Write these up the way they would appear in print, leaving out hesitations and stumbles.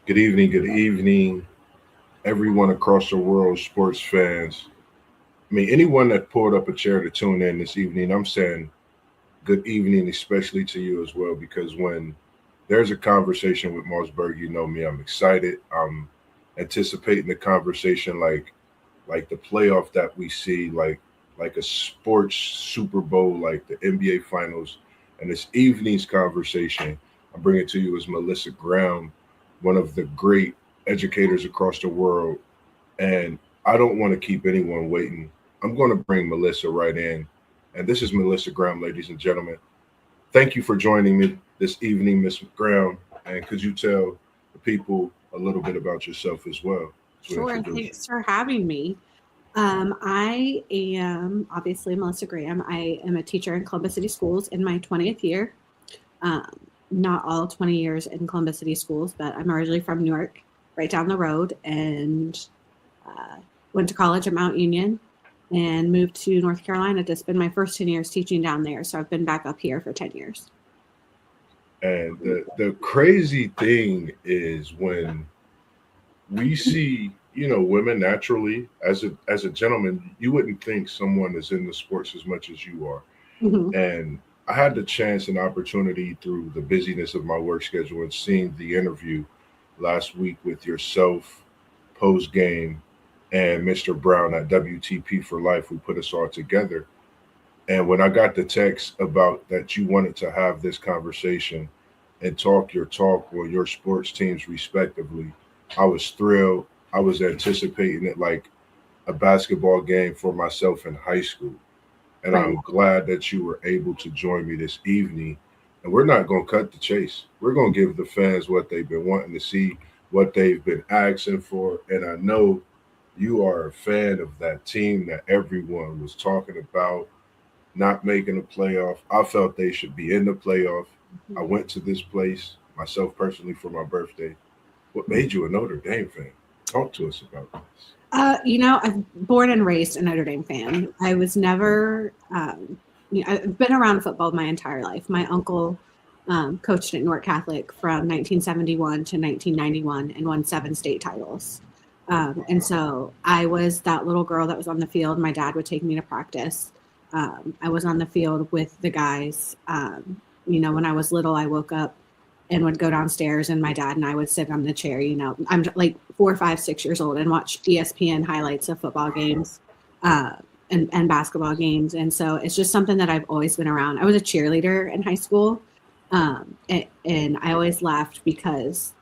good evening, everyone across the world, sports fans. I mean, anyone that pulled up a chair to tune in this evening, I'm saying good evening, especially to you as well, because when there's a conversation with MossBurgh, you know me, I'm excited. I'm anticipating the conversation like the playoff that we see, like a sports Super Bowl, like the NBA Finals. And this evening's conversation, I'm bringing to you is Melissa Graham, one of the great educators across the world. And I don't want to keep anyone waiting. I'm going to bring Melissa right in. And this is Melissa Graham, ladies and gentlemen. Thank you for joining me this evening, Miss Graham. And could you tell the people a little bit about yourself as well to Sure. introduce you? Thanks for having me. I am obviously Melissa Graham. I am a teacher in Columbus City Schools in my 20th year. Um, Not all 20 years in Columbus City Schools, but I'm originally from Newark, right down the road, and went to college at Mount Union and moved to North Carolina to spend my first 10 years teaching down there. So I've been back up here for 10 years. And the crazy thing is when we see, women naturally as a gentleman, you wouldn't think someone is in the sports as much as you are. Mhm. And I had the chance and opportunity through the busyness of my work schedule and seeing the interview last week with yourself post game and Mr. Brown at WTP for Life, who put us all together. And when I got the text about that you wanted to have this conversation and talk your talk or your sports teams respectively, I was thrilled. I was anticipating it like a basketball game for myself in high school. And Right. I'm glad that you were able to join me this evening. And we're not going to cut the chase. We're going to give the fans what they've been wanting to see, what they've been asking for. And I know you are a fan of that team that everyone was talking about not making a playoff. I felt they should be in the playoff. I went to this place myself personally for my birthday. What made you a Notre Dame fan? Talk to us about this. I'm born and raised a Notre Dame fan. I was never, I've been around football my entire life. My uncle coached at Newark Catholic from 1971 to 1991 and won 7 state titles. And so I was that little girl that was on the field. My dad would take me to practice. I was on the field with the guys. When I was little, I woke up and would go downstairs and my dad and I would sit on the chair. I'm like 4, 5, 6 years old and watch ESPN highlights of football games uh, and basketball games. And so it's just something that I've always been around. I was a cheerleader in high school. And I always laughed because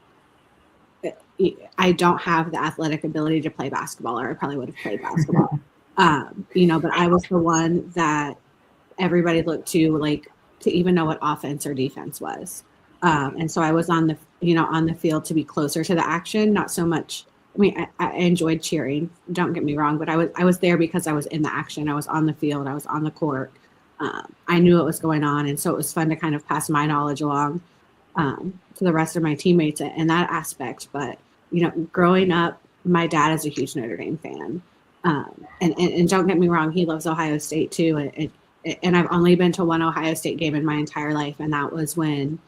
I don't have the athletic ability to play basketball, or I probably would have played basketball. But I was the one that everybody looked to, like, to even know what offense or defense was. And so I was on the field to be closer to the action, not so much. I mean, I enjoyed cheering. Don't get me wrong, but I was there because I was in the action. I was on the field. I was on the court. I knew what was going on, and so it was fun to kind of pass my knowledge along to the rest of my teammates in that aspect. But growing up, my dad is a huge Notre Dame fan, and don't get me wrong, he loves Ohio State too. And I've only been to one Ohio State game in my entire life, and that was when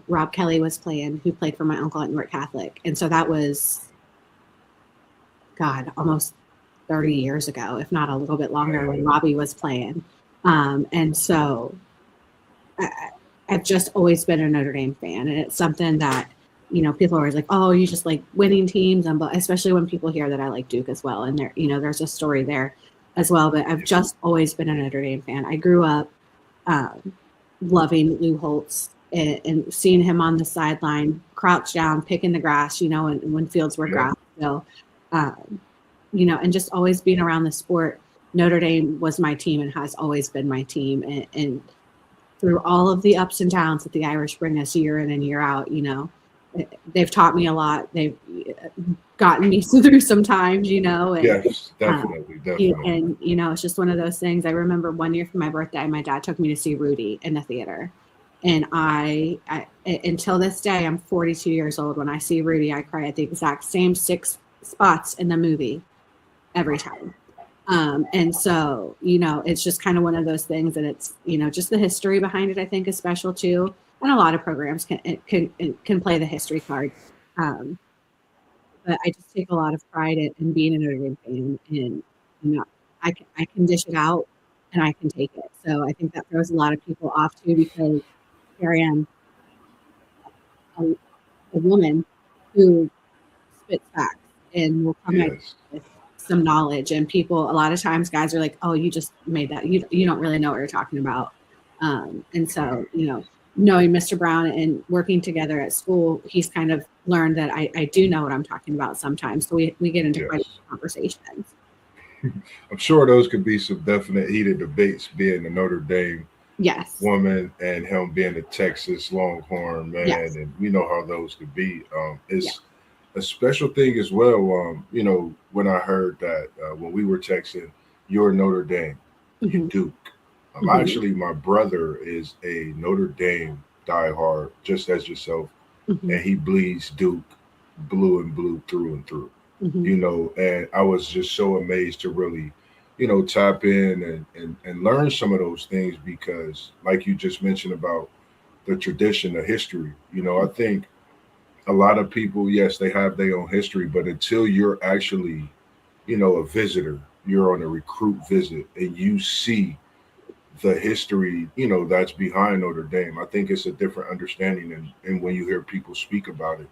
Rob Kelly was playing, who played for my uncle at Newark Catholic. And so that was, God, almost 30 years ago, if not a little bit longer, when Robbie was playing. And so I, I've just always been a Notre Dame fan. And it's something that, people are always like, oh, you just like winning teams. And especially when people hear that I like Duke as well. And there's a story there as well. But I've just always been a Notre Dame fan. I grew up loving Lou Holtz and seeing him on the sideline, crouch down, picking the grass, when fields were grass still, and just always being around the sport. Notre Dame was my team and has always been my team. And through all of the ups and downs that the Irish bring us year in and year out, they've taught me a lot. They've gotten me through some times, and Yes, definitely, definitely. and it's just one of those things. I remember one year for my birthday, my dad took me to see Rudy in the theater. And I until this day, I'm 42 years old. When I see Rudy, I cry at the exact same 6 spots in the movie every time. And so, it's just kind of one of those things, and it's, just the history behind it, I think, is special too. And a lot of programs can play the history card. But I just take a lot of pride in being a Notre Dame fan, and I can dish it out and I can take it. So I think that throws a lot of people off too, because here I am, a, a woman who spits facts and will come at you Yes. with some knowledge. And people, a lot of times, guys are like, "Oh, you just made that. You don't really know what you're talking about." And so, knowing Mr. Brown and working together at school, he's kind of learned that I do know what I'm talking about sometimes. So we get into quite a Yes. few conversations. I'm sure those could be some definite heated debates, being a Notre Dame Yes. woman and him being a Texas Longhorn man, Yes. and we know how those could be. Yeah. It's a special thing as well. When I heard that when we were texting, you're Notre Dame, you Hmm. Duke. Hmm. Actually, my brother is a Notre Dame diehard, just as yourself, Hmm. and he bleeds Duke blue and blue through and through. Hmm. And I was just so amazed to really, tap in and learn some of those things because, like you just mentioned about the tradition, the history, I think a lot of people, yes, they have their own history, but until you're actually, a visitor, you're on a recruit visit and you see the history, that's behind Notre Dame, I think it's a different understanding. And when you hear people speak about it,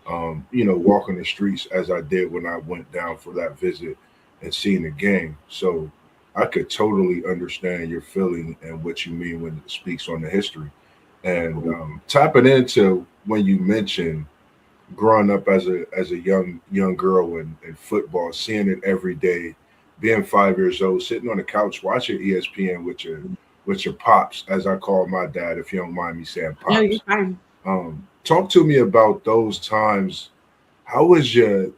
walking the streets as I did when I went down for that visit and seeing the game. So I could totally understand your feeling and what you mean when it speaks on the history. And tapping into when you mentioned growing up as a young girl in football, seeing it every day, being 5 years old, sitting on the couch watching ESPN with your pops, as I call my dad, if you don't mind me saying No, you're pops. fine. Talk to me about those times. How was your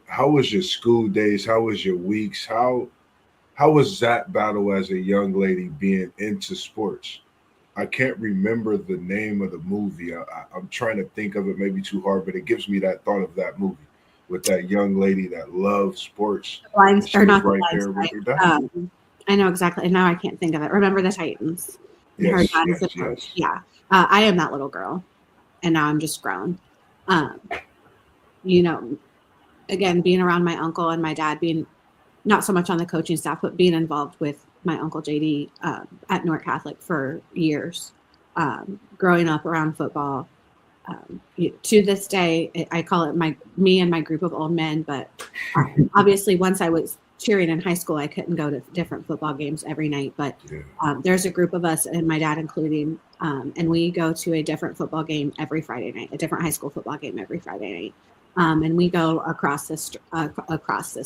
school days? How was your weeks? How was that battle as a young lady being into sports? I can't remember the name of the movie. I'm trying to think of it, maybe too hard, but it gives me that thought of that movie with that young lady that loved sports, and Blind she or was not the right blind there with side. her dad. I know exactly. And now I can't think of it. Remember the Titans. And her Yes, dad is the yes, coach. yes. Yeah. I am that little girl. And now I'm just grown. Um, you know, again, being around my uncle and my dad, being not so much on the coaching staff, but being involved with my uncle JD at Notre Catholic for years, growing up around football. To this day, I call it me and my group of old men. But obviously, once I was cheering in high school, I couldn't go to different football games every night. But Yeah. there's a group of us, and my dad including, and we go to a different football game every Friday night, a different high school football game every Friday night, and we go across this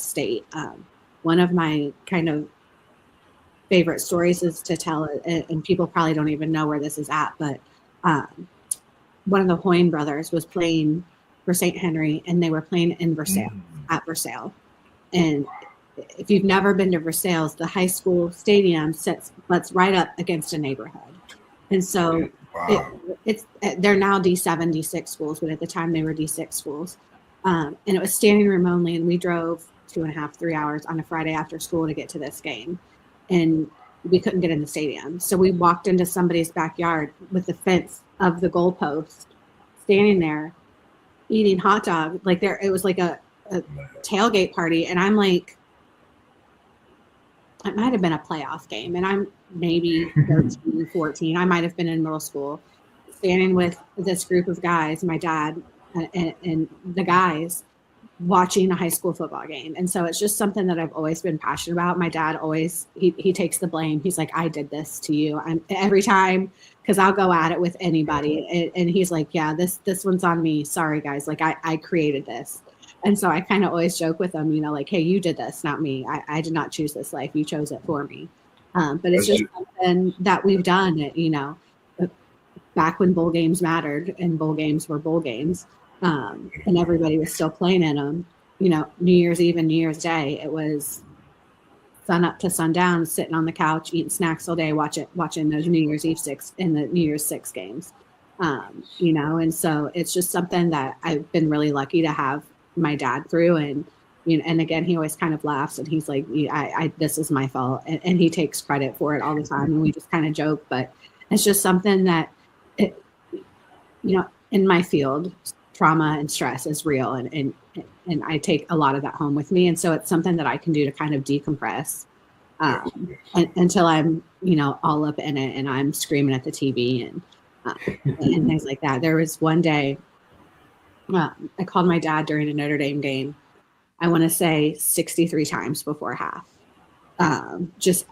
state. One of my kind of favorite stories is to tell, and people probably don't even know where this is at, but um, one of the Hoyne brothers was playing for St. Henry, and they were playing in Versailles, Mm. at Versailles. And if you've never been to Versailles, the high school stadium butts right up against a neighborhood. And so it, Wow. it's they're now D7, D6 schools, but at the time they were D6 schools. And it was standing room only, and we drove 2.5, 3 hours on a Friday after school to get to this game. And we couldn't get in the stadium. So we walked into somebody's backyard with the fence of the goalpost, standing there eating hot dog. Like it was like a Man. tailgate party. And I'm like, it might have been a playoff game. And I'm maybe 13, 14. I might have been in middle school, standing with this group of guys, my dad and the guys, watching a high school football game. And so it's just something that I've always been passionate about. My dad always, he takes the blame. He's like, I did this to you. I'm every time, cause I'll go at it with anybody. And he's like, yeah, this one's on me. Sorry guys. Like I created this. And so I kind of always joke with them, like, hey, you did this, not me. I did not choose this life. You chose it for me. But it's That's just just, something that we've done, back when bowl games mattered and bowl games were bowl games, and everybody was still playing in them. New Year's Eve and New Year's Day, it was sun up to sundown, sitting on the couch, eating snacks all day, watching those New Year's Eve six and the New Year's Six games. And so it's just something that I've been really lucky to have my dad through. And and again, he always kind of laughs and he's like, I this is my fault, and he takes credit for it all the time, and we just kind of joke, but it's just something that it, in my field, trauma and stress is real, and I take a lot of that home with me, and so it's something that I can do to kind of decompress until I'm, all up in it and I'm screaming at the TV and things like that. There was one day I called my dad during a Notre Dame game. I want to say 63 times before half. Just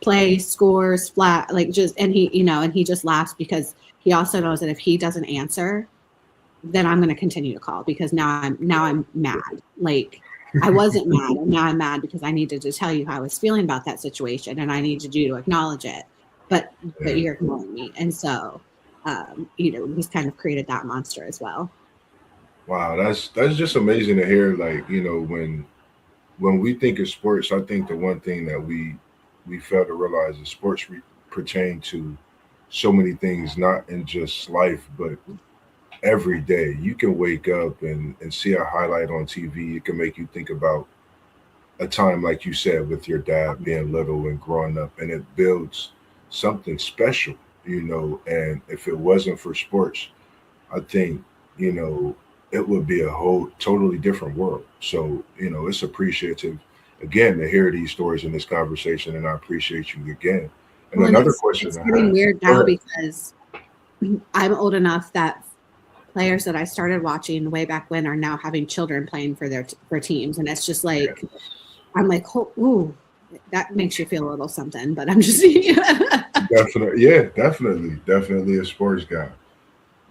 play, scores, flat, and he just laughs because he also knows that if he doesn't answer, then I'm going to continue to call because now I'm mad. Like I wasn't mad, and now I'm mad because I needed to tell you how I was feeling about that situation, and I needed you to acknowledge it, but you're ignoring me, and so he's kind of created that monster as well. Wow, that's just amazing to hear. Like, when we think of sports, I think the one thing that we fail to realize is sports pertain to so many things, not in just life, but every day. You can wake up and see a highlight on TV. It can make you think about a time, like you said, with your dad being little and growing up, and it builds something special, And if it wasn't for sports, I think, it would be a whole totally different world. So, it's appreciative again to hear these stories in this conversation, and I appreciate you again. And well, another question it's I getting have, weird now because I'm old enough that players that I started watching way back when are now having children playing for teams, and it's just like I'm like, oh, ooh, that makes you feel a little something. But I'm just definitely, yeah, definitely a sports guy.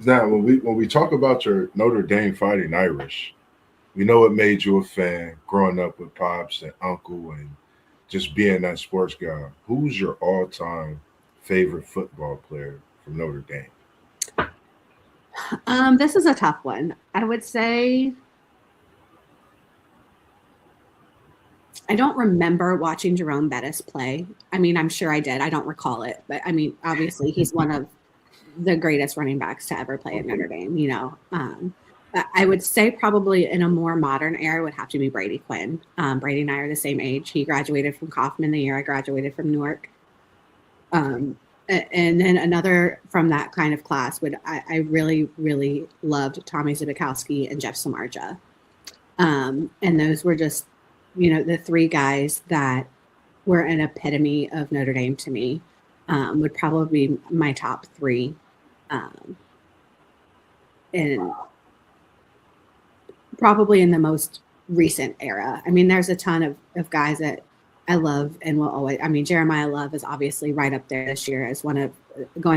Now, when we talk about your Notre Dame Fighting Irish, we know it made you a fan growing up with pops and uncle and just being that sports guy. Who's your all-time favorite football player from Notre Dame? This is a tough one. I would say I don't remember watching Jerome Bettis play. I mean, I'm sure I did. I don't recall it, but I mean, obviously, he's one of the greatest running backs to ever play at Notre Dame. I would say probably in a more modern era would have to be Brady Quinn. Brady and I are the same age. He graduated from Kaufman the year I graduated from Newark. And then another from that kind of class I really, really loved Tommy Zbikowski and Jeff Samardzija. And those were just, the three guys that were an epitome of Notre Dame to me. Would probably be my top three. And probably in the most recent era. I mean, there's a ton of guys that I love and will always, Jeremiah Love is obviously right up there this year as going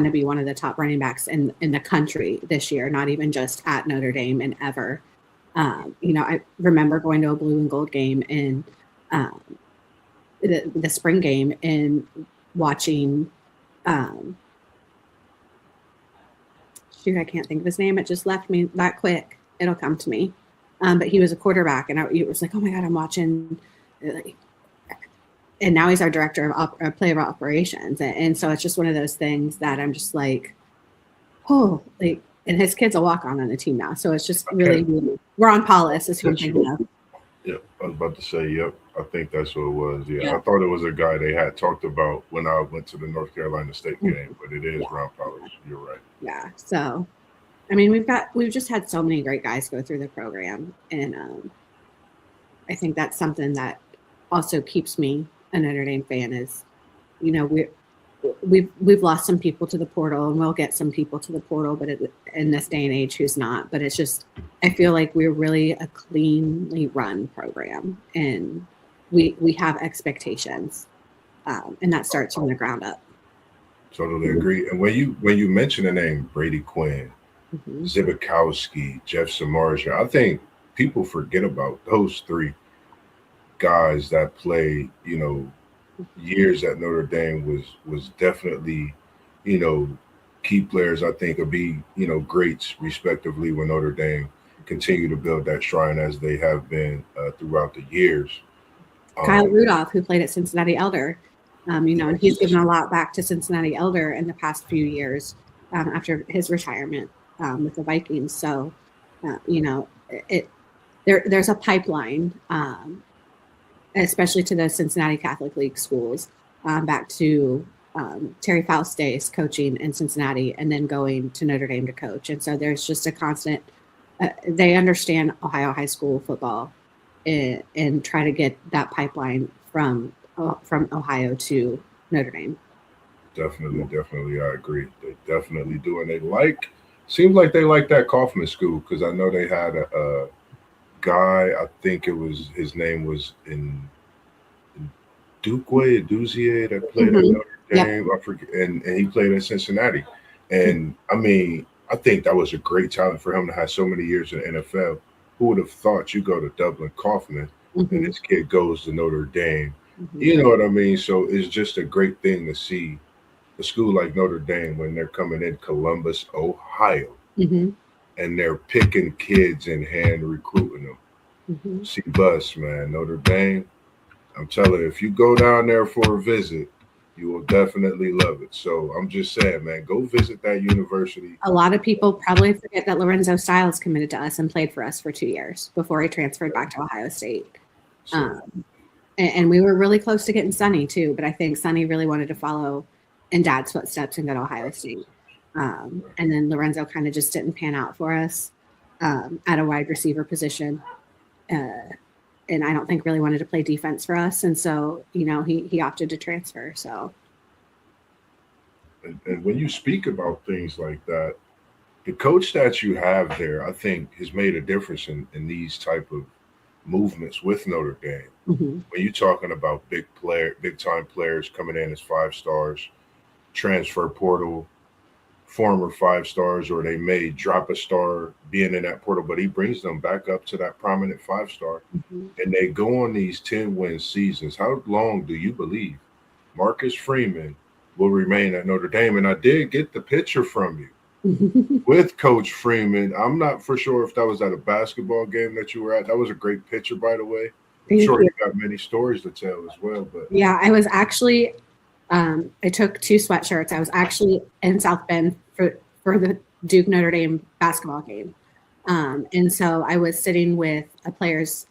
to be one of the top running backs in the country this year, not even just at Notre Dame and ever. I remember going to a blue and gold game in the spring game and watching, I can't think of his name. It just left me that quick. It'll come to me. But he was a quarterback, and it was like, oh my God, I'm watching. And now he's our director of player operations. And so it's just one of those things that I'm just like, oh, and his kid's a walk-on the team now. So it's just really, Ron Paulus is who I'm thinking of. Yep, I was about to say, yep. I think that's what it was. Yeah, I thought it was a guy they had talked about when I went to the North Carolina State game, but it is Ron Paulus. You're right. Yeah. So, we've just had so many great guys go through the program, and I think that's something that also keeps me a Notre Dame fan. Is, we've lost some people to the portal, and we'll get some people to the portal, but in this day and age, who's not? But it's just, I feel like we're really a cleanly run program, and we have expectations, and that starts from the ground up. Totally agree. And when you mention the name Brady Quinn, Zbikowski, Jeff Samardzija, I think people forget about those three guys that played, years at Notre Dame was definitely, key players. I think would be, greats respectively when Notre Dame continue to build that shrine as they have been throughout the years. Kyle Rudolph, who played at Cincinnati Elder, and he's given a lot back to Cincinnati Elder in the past few years after his retirement with the Vikings. So, there's a pipeline, especially to the Cincinnati Catholic League schools, back to Terry Faust's days coaching in Cincinnati and then going to Notre Dame to coach. And so there's just a constant they understand Ohio high school football and try to get that pipeline from Ohio to Notre Dame. Definitely, I agree. They definitely do, and seems like they like that Kaufman school because I know they had a guy. I think his name was in Duzier that played at Notre Dame. Yep. I forget, and he played at Cincinnati. And I mean, I think that was a great talent for him to have so many years in the NFL. Who would have thought you go to Dublin Kaufman and this kid goes to Notre Dame? You know what I mean? So it's just a great thing to see a school like Notre Dame when they're coming in Columbus, Ohio, and they're picking kids in hand, recruiting them. See, bus, man, Notre Dame. I'm telling you, if you go down there for a visit, you will definitely love it. So I'm just saying, man, go visit that university. A lot of people probably forget that Lorenzo Styles committed to us and played for us for 2 years before he transferred back to Ohio State. And we were really close to getting Sonny too, but I think Sonny really wanted to follow in Dad's footsteps and go to Ohio State. And then Lorenzo kind of just didn't pan out for us at a wide receiver position. And I don't think really wanted to play defense for us. And so, he opted to transfer. So. And when you speak about things like that, the coach that you have there, I think has made a difference in these type of movements with Notre Dame. When you're talking about big time players coming in as 5 stars, transfer portal, former 5 stars, or they may drop a star being in that portal, but he brings them back up to that prominent 5-star, and they go on these 10-win seasons. How long do you believe Marcus Freeman will remain at Notre Dame? And I did get the picture from you with Coach Freeman. I'm not for sure if that was at a basketball game that you were at. That was a great picture, by the way. I'm sure you got many stories to tell as well. But yeah, I was actually I took 2 sweatshirts. I was actually in South Bend for the Duke Notre Dame basketball game. And so I was sitting with a player's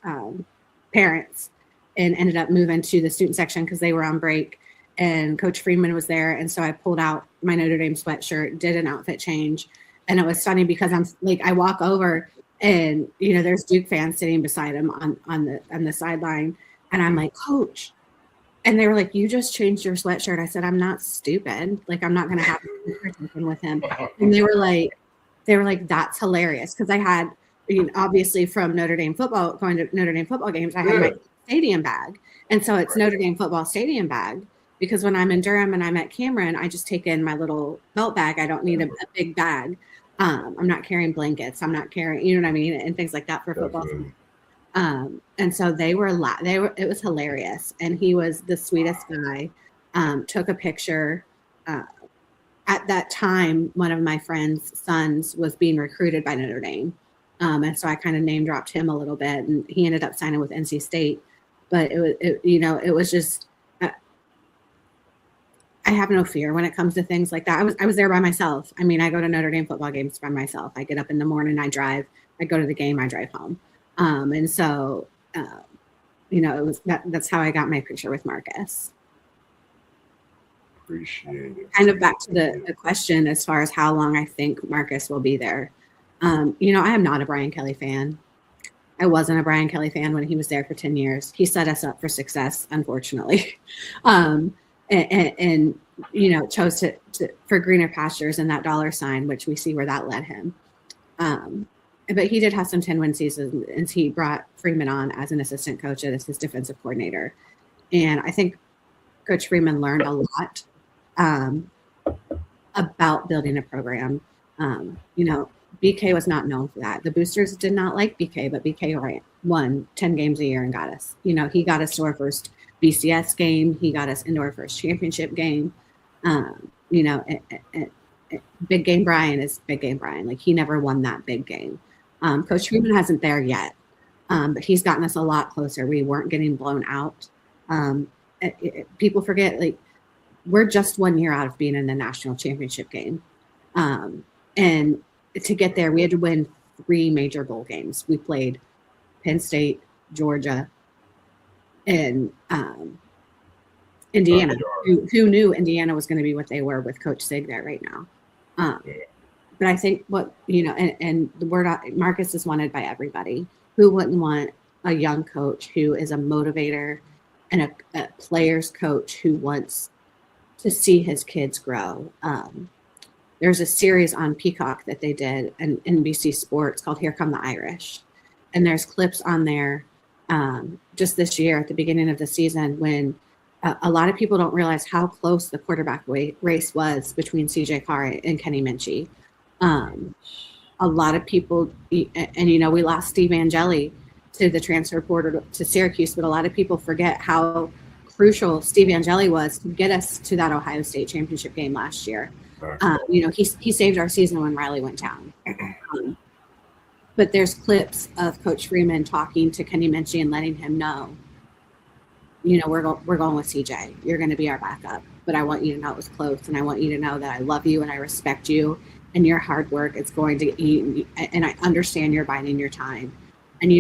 parents and ended up moving to the student section because they were on break. And Coach Freeman was there. And so I pulled out my Notre Dame sweatshirt, did an outfit change. And it was funny because I walk over and, there's Duke fans sitting beside him on the sideline. And I'm like, Coach. And they were like, you just changed your sweatshirt. I said, I'm not stupid. Like, I'm not going to have a conversation with him. And they were like, that's hilarious. Because I had, obviously from Notre Dame football, going to Notre Dame football games, I had my stadium bag. And so it's Notre Dame football stadium bag. Because when I'm in Durham and I'm at Cameron, I just take in my little belt bag. I don't need a big bag. I'm not carrying blankets. I'm not carrying, you know what I mean? And things like that for football. And so it was hilarious. And he was the sweetest guy. Took a picture. At that time, one of my friend's sons was being recruited by Notre Dame. And so I kind of name dropped him a little bit, and he ended up signing with NC State. But it was just, I have no fear when it comes to things like that. I was there by myself. I mean, I go to Notre Dame football games by myself. I get up in the morning, I drive, I go to the game, I drive home. And so, it was that's how I got my picture with Marcus. Appreciate it. Kind of back to the question as far as how long I think Marcus will be there. I am not a Brian Kelly fan. I wasn't a Brian Kelly fan when he was there for 10 years. He set us up for success, unfortunately. And chose to for greener pastures and that dollar sign, which we see where that led him. But he did have some 10-win seasons, and he brought Freeman on as an assistant coach and as his defensive coordinator. And I think Coach Freeman learned a lot about building a program. BK was not known for that. The boosters did not like BK, but BK won 10 games a year and got us. He got us to our first BCS game. He got us into our first championship game. Big game Brian is big game Brian. Like, he never won that big game. Coach Freeman hasn't there yet, but he's gotten us a lot closer. We weren't getting blown out. People forget, like, we're just 1 year out of being in the national championship game. And to get there, we had to win 3 major bowl games. We played Penn State, Georgia, and Indiana. Who knew Indiana was going to be what they were with Coach Sig there right now? But I think what, and the word Marcus is wanted by everybody. Who wouldn't want a young coach who is a motivator and a player's coach who wants to see his kids grow? There's a series on Peacock that they did in NBC Sports called Here Come the Irish. And there's clips on there just this year at the beginning of the season when a lot of people don't realize how close the quarterback race was between CJ Carr and Kenny Minchie. A lot of people, and we lost Steve Angeli to the transfer portal to Syracuse, but a lot of people forget how crucial Steve Angeli was to get us to that Ohio State championship game last year. He saved our season when Riley went down. But there's clips of Coach Freeman talking to Kenny Minchie and letting him know, we're going with CJ. You're going to be our backup, but I want you to know it was close, and I want you to know that I love you and I respect you, and your hard work is going to eat, and I understand you're biding your time. And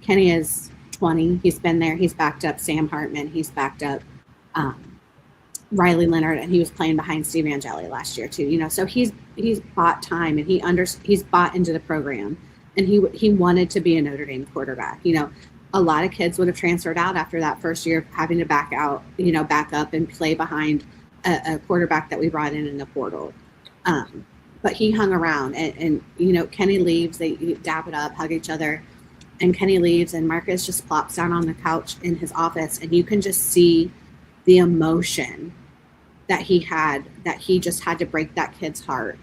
Kenny is 20. He's been there. He's backed up Sam Hartman. He's backed up Riley Leonard, and he was playing behind Steve Angeli last year too. So he's bought time, and he's bought into the program, and he wanted to be a Notre Dame quarterback. A lot of kids would have transferred out after that first year of having to back out, back up and play behind a quarterback that we brought in the portal. But he hung around, and Kenny leaves. They dap it up, hug each other, and Kenny leaves, and Marcus just plops down on the couch in his office, and you can just see the emotion that he had, that he just had to break that kid's heart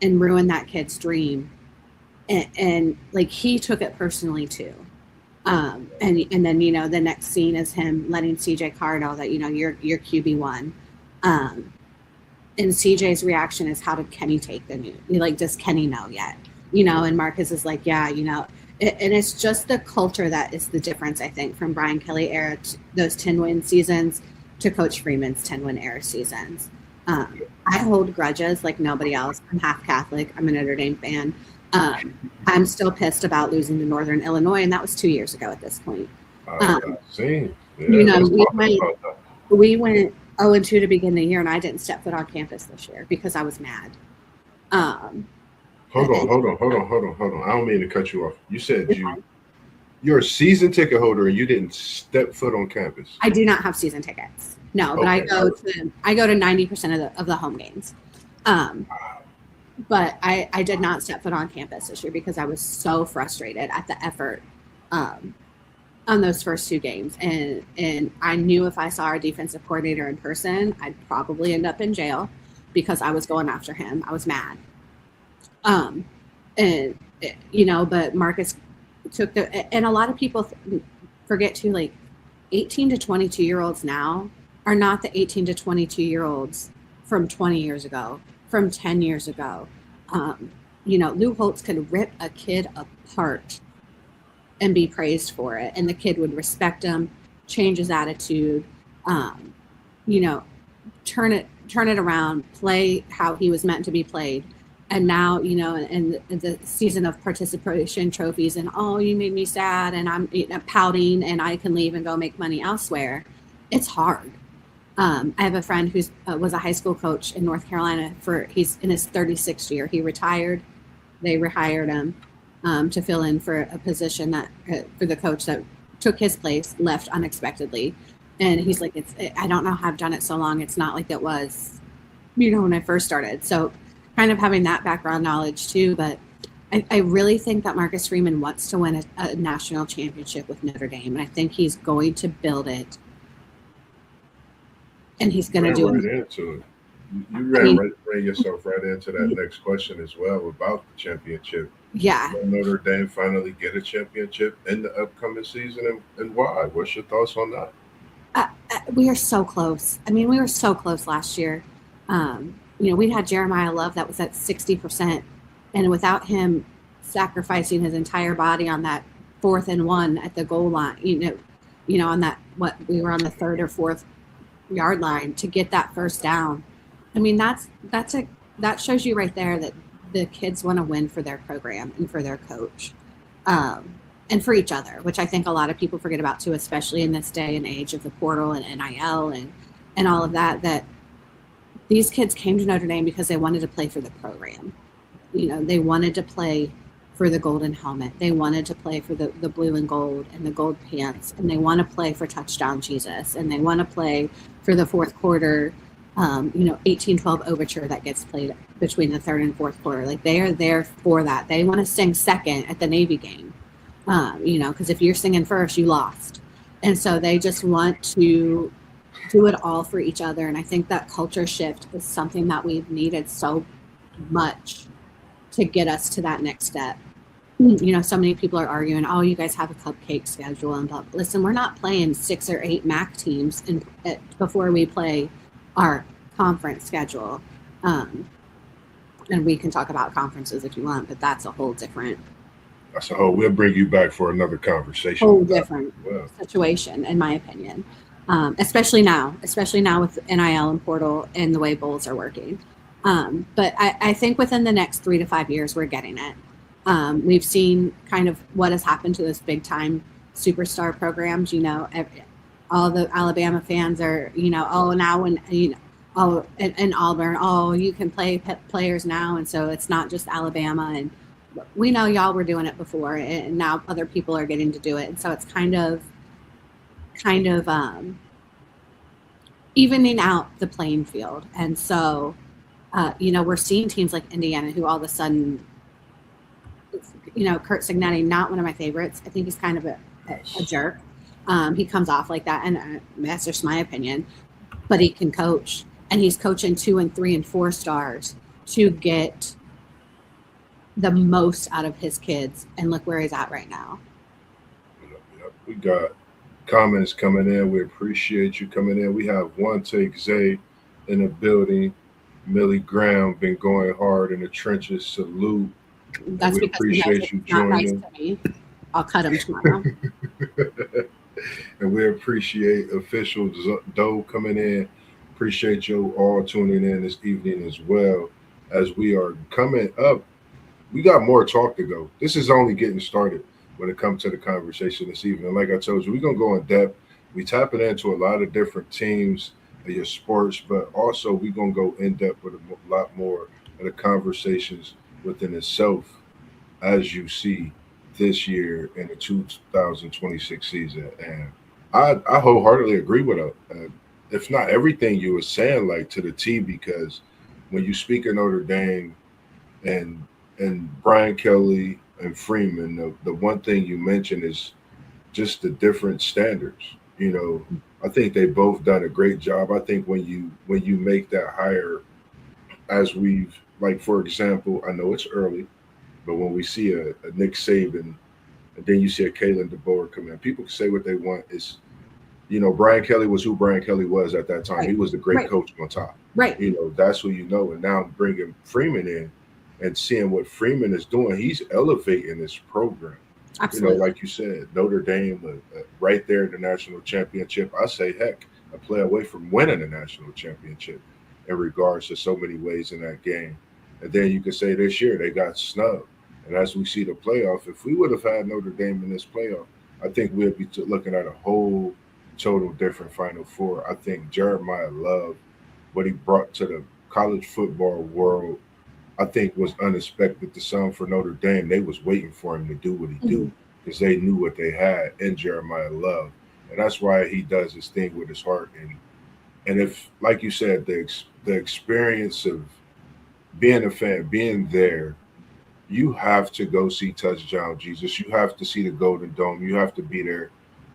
and ruin that kid's dream. And like, he took it personally too. And then, the next scene is him letting CJ Carr know that, you're QB1. And CJ's reaction is, how did Kenny take the news? Does Kenny know yet? And Marcus is like, yeah, and it's just the culture that is the difference, I think, from Brian Kelly era, those 10-win seasons, to Coach Freeman's 10-win era seasons. I hold grudges like nobody else. I'm half Catholic. I'm a Notre Dame fan. I'm still pissed about losing to Northern Illinois, and that was 2 years ago at this point. We went 0-2 to begin the year, and I didn't step foot on campus this year because I was mad. Hold on. I don't mean to cut you off. You said you're a season ticket holder and you didn't step foot on campus. I do not have season tickets. No, but I go to 90% of the home games. But I did not step foot on campus this year because I was so frustrated at the effort on those first two games. And I knew if I saw our defensive coordinator in person, I'd probably end up in jail because I was going after him. I was mad. But Marcus took and a lot of people forget too, like 18 to 22-year-olds now are not the 18 to 22-year-olds from 20 years ago, from 10 years ago. Lou Holtz could rip a kid apart and be praised for it, and the kid would respect him, change his attitude, turn it around, play how he was meant to be played. And now, in the season of participation trophies, and you made me sad, and I'm pouting, and I can leave and go make money elsewhere. It's hard. I have a friend who was a high school coach in North Carolina. He's in his 36th year. He retired. They rehired him to fill in for a position that for the coach that took his place, left unexpectedly. And he's like, I don't know how I've done it so long. It's not like it was, when I first started. So kind of having that background knowledge too, but I really think that Marcus Freeman wants to win a national championship with Notre Dame, and I think he's going to build it, and he's going to do it. Into it. You ran yourself right into that next question as well about the championship. Yeah. Will Notre Dame finally get a championship in the upcoming season, and why? What's your thoughts on that? We are so close. We were so close last year. We had Jeremiah Love that was at 60%, and without him sacrificing his entire body on that 4th and 1 at the goal line, on that, we were on the 3rd or 4th yard line to get that first down. That shows you right there that the kids want to win for their program and for their coach, and for each other, which I think a lot of people forget about too, especially in this day and age of the portal and NIL and all of that these kids came to Notre Dame because they wanted to play for the program. they wanted to play for the golden helmet. They wanted to play for the blue and gold and the gold pants, and they want to play for touchdown Jesus, and they want to play for the fourth quarter, 1812 overture that gets played between the third and fourth quarter. Like, they are there for that. They want to sing second at the Navy game, because if you're singing first, you lost. And so they just want to do it all for each other. And I think that culture shift is something that we've needed so much to get us to that next step. So many people are arguing, oh, you guys have a cupcake schedule. And blah. Listen, we're not playing 6 or 8 MAC teams before we play our conference schedule. And we can talk about conferences if you want, but that's a whole different. So we'll bring you back for another conversation. Whole different situation, in my opinion. Especially now with NIL and portal and the way bowls are working. But I think within the next 3 to 5 years, we're getting it. We've seen kind of what has happened to those big time superstar programs. All the Alabama fans are, oh, now when, in Auburn, oh, you can play players now. And so it's not just Alabama. And we know y'all were doing it before, and now other people are getting to do it. And so it's kind of evening out the playing field. And so, we're seeing teams like Indiana who all of a sudden, Kurt Signetti, not one of my favorites. I think he's kind of a jerk. He comes off like that, and that's just my opinion. But he can coach, and he's coaching 2 and 3 and 4 stars to get the most out of his kids. And look where he's at right now. Yep. We got comments coming in. We appreciate you coming in. We have One Take Zay in the building. Millie Graham been going hard in the trenches. Salute. That's because appreciate you joining. Nice to me. I'll cut him tomorrow. And we appreciate official Doe coming in. Appreciate you all tuning in this evening as well. As we are coming up, we got more talk to go. This is only getting started when it comes to the conversation this evening. Like I told you, we're gonna go in depth. We tapping into a lot of different teams of your sports, but also we're gonna go in depth with a lot more of the conversations within itself, as you see this year in the 2026 season. And I wholeheartedly agree with if not everything you were saying, like to the T, because when you speak of Notre Dame and Brian Kelly and Freeman, the one thing you mentioned is just the different standards. I think they both done a great job. I think when you make that hire, as we've, like, for example, I know it's early, but when we see a Nick Saban, and then you see a Kalen DeBoer come in, people can say what they want. It's, Brian Kelly was who Brian Kelly was at that time. Right. He was the great coach on top. Right. That's who and now bringing Freeman in and seeing what Freeman is doing, he's elevating this program. Absolutely. Like you said, Notre Dame, right there in the national championship. I say, heck, a play away from winning the national championship in regards to so many ways in that game. And then you could say this year they got snubbed. And as we see the playoff, if we would have had Notre Dame in this playoff, I think we'd be looking at a whole total different Final Four. I think Jeremiah Love, what he brought to the college football world, I think was unexpected to some for Notre Dame. They was waiting for him to do what he do because they knew what they had in Jeremiah Love. And that's why he does his thing with his heart. And if, like you said, the experience of being a fan, being there, you have to go see Touchdown Jesus. You have to see the Golden Dome. You have to be there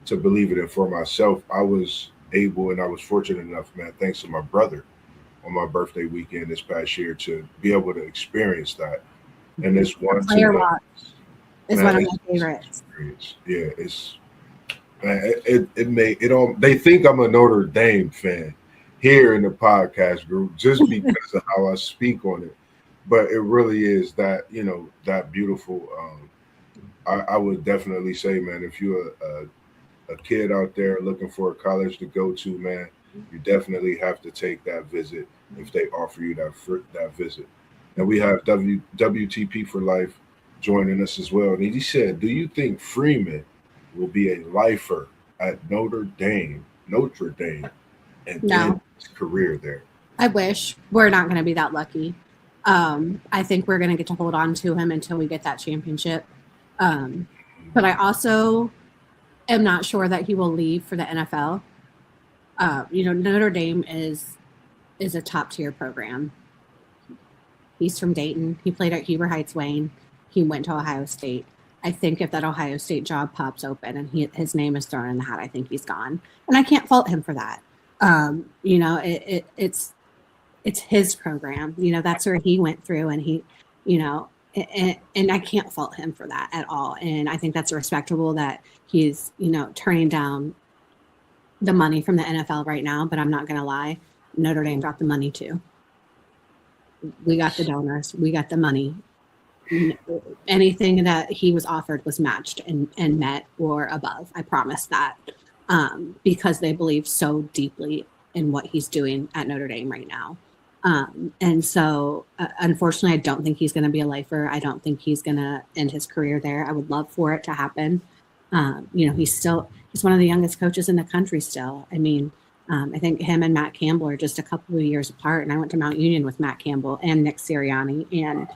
to believe it. And for myself, I was able and I was fortunate enough, man, thanks to my brother on my birthday weekend this past year to be able to experience that. And it's one Player Watch is one of my favorites. Yeah, it's it made it all. They think I'm a Notre Dame fan here in the podcast group just because of how I speak on it. But it really is that, that beautiful. I would definitely say, man, if you're a kid out there looking for a college to go to, man, you definitely have to take that visit if they offer you that visit. And we have WTP for Life joining us as well. And he said, do you think Freeman will be a lifer at Notre Dame, and end his career there? I wish. We're not going to be that lucky. I think we're going to get to hold on to him until we get that championship. But I also am not sure that he will leave for the NFL. Notre Dame is a top tier program. He's from Dayton. He played at Huber Heights Wayne. He went to Ohio State. I think if that Ohio State job pops open and his name is thrown in the hat, I think he's gone. And I can't fault him for that. It's his program. That's where he went through, and he, and I can't fault him for that at all. And I think that's respectable that he's, turning down the money from the NFL right now. But I'm not going to lie, Notre Dame dropped the money too. We got the donors. We got the money. Anything that he was offered was matched and met or above. I promise that, because they believe so deeply in what he's doing at Notre Dame right now. And so, unfortunately, I don't think he's going to be a lifer. I don't think he's going to end his career there. I would love for it to happen. He's one of the youngest coaches in the country still. I mean, I think him and Matt Campbell are just a couple of years apart. And I went to Mount Union with Matt Campbell and Nick Sirianni and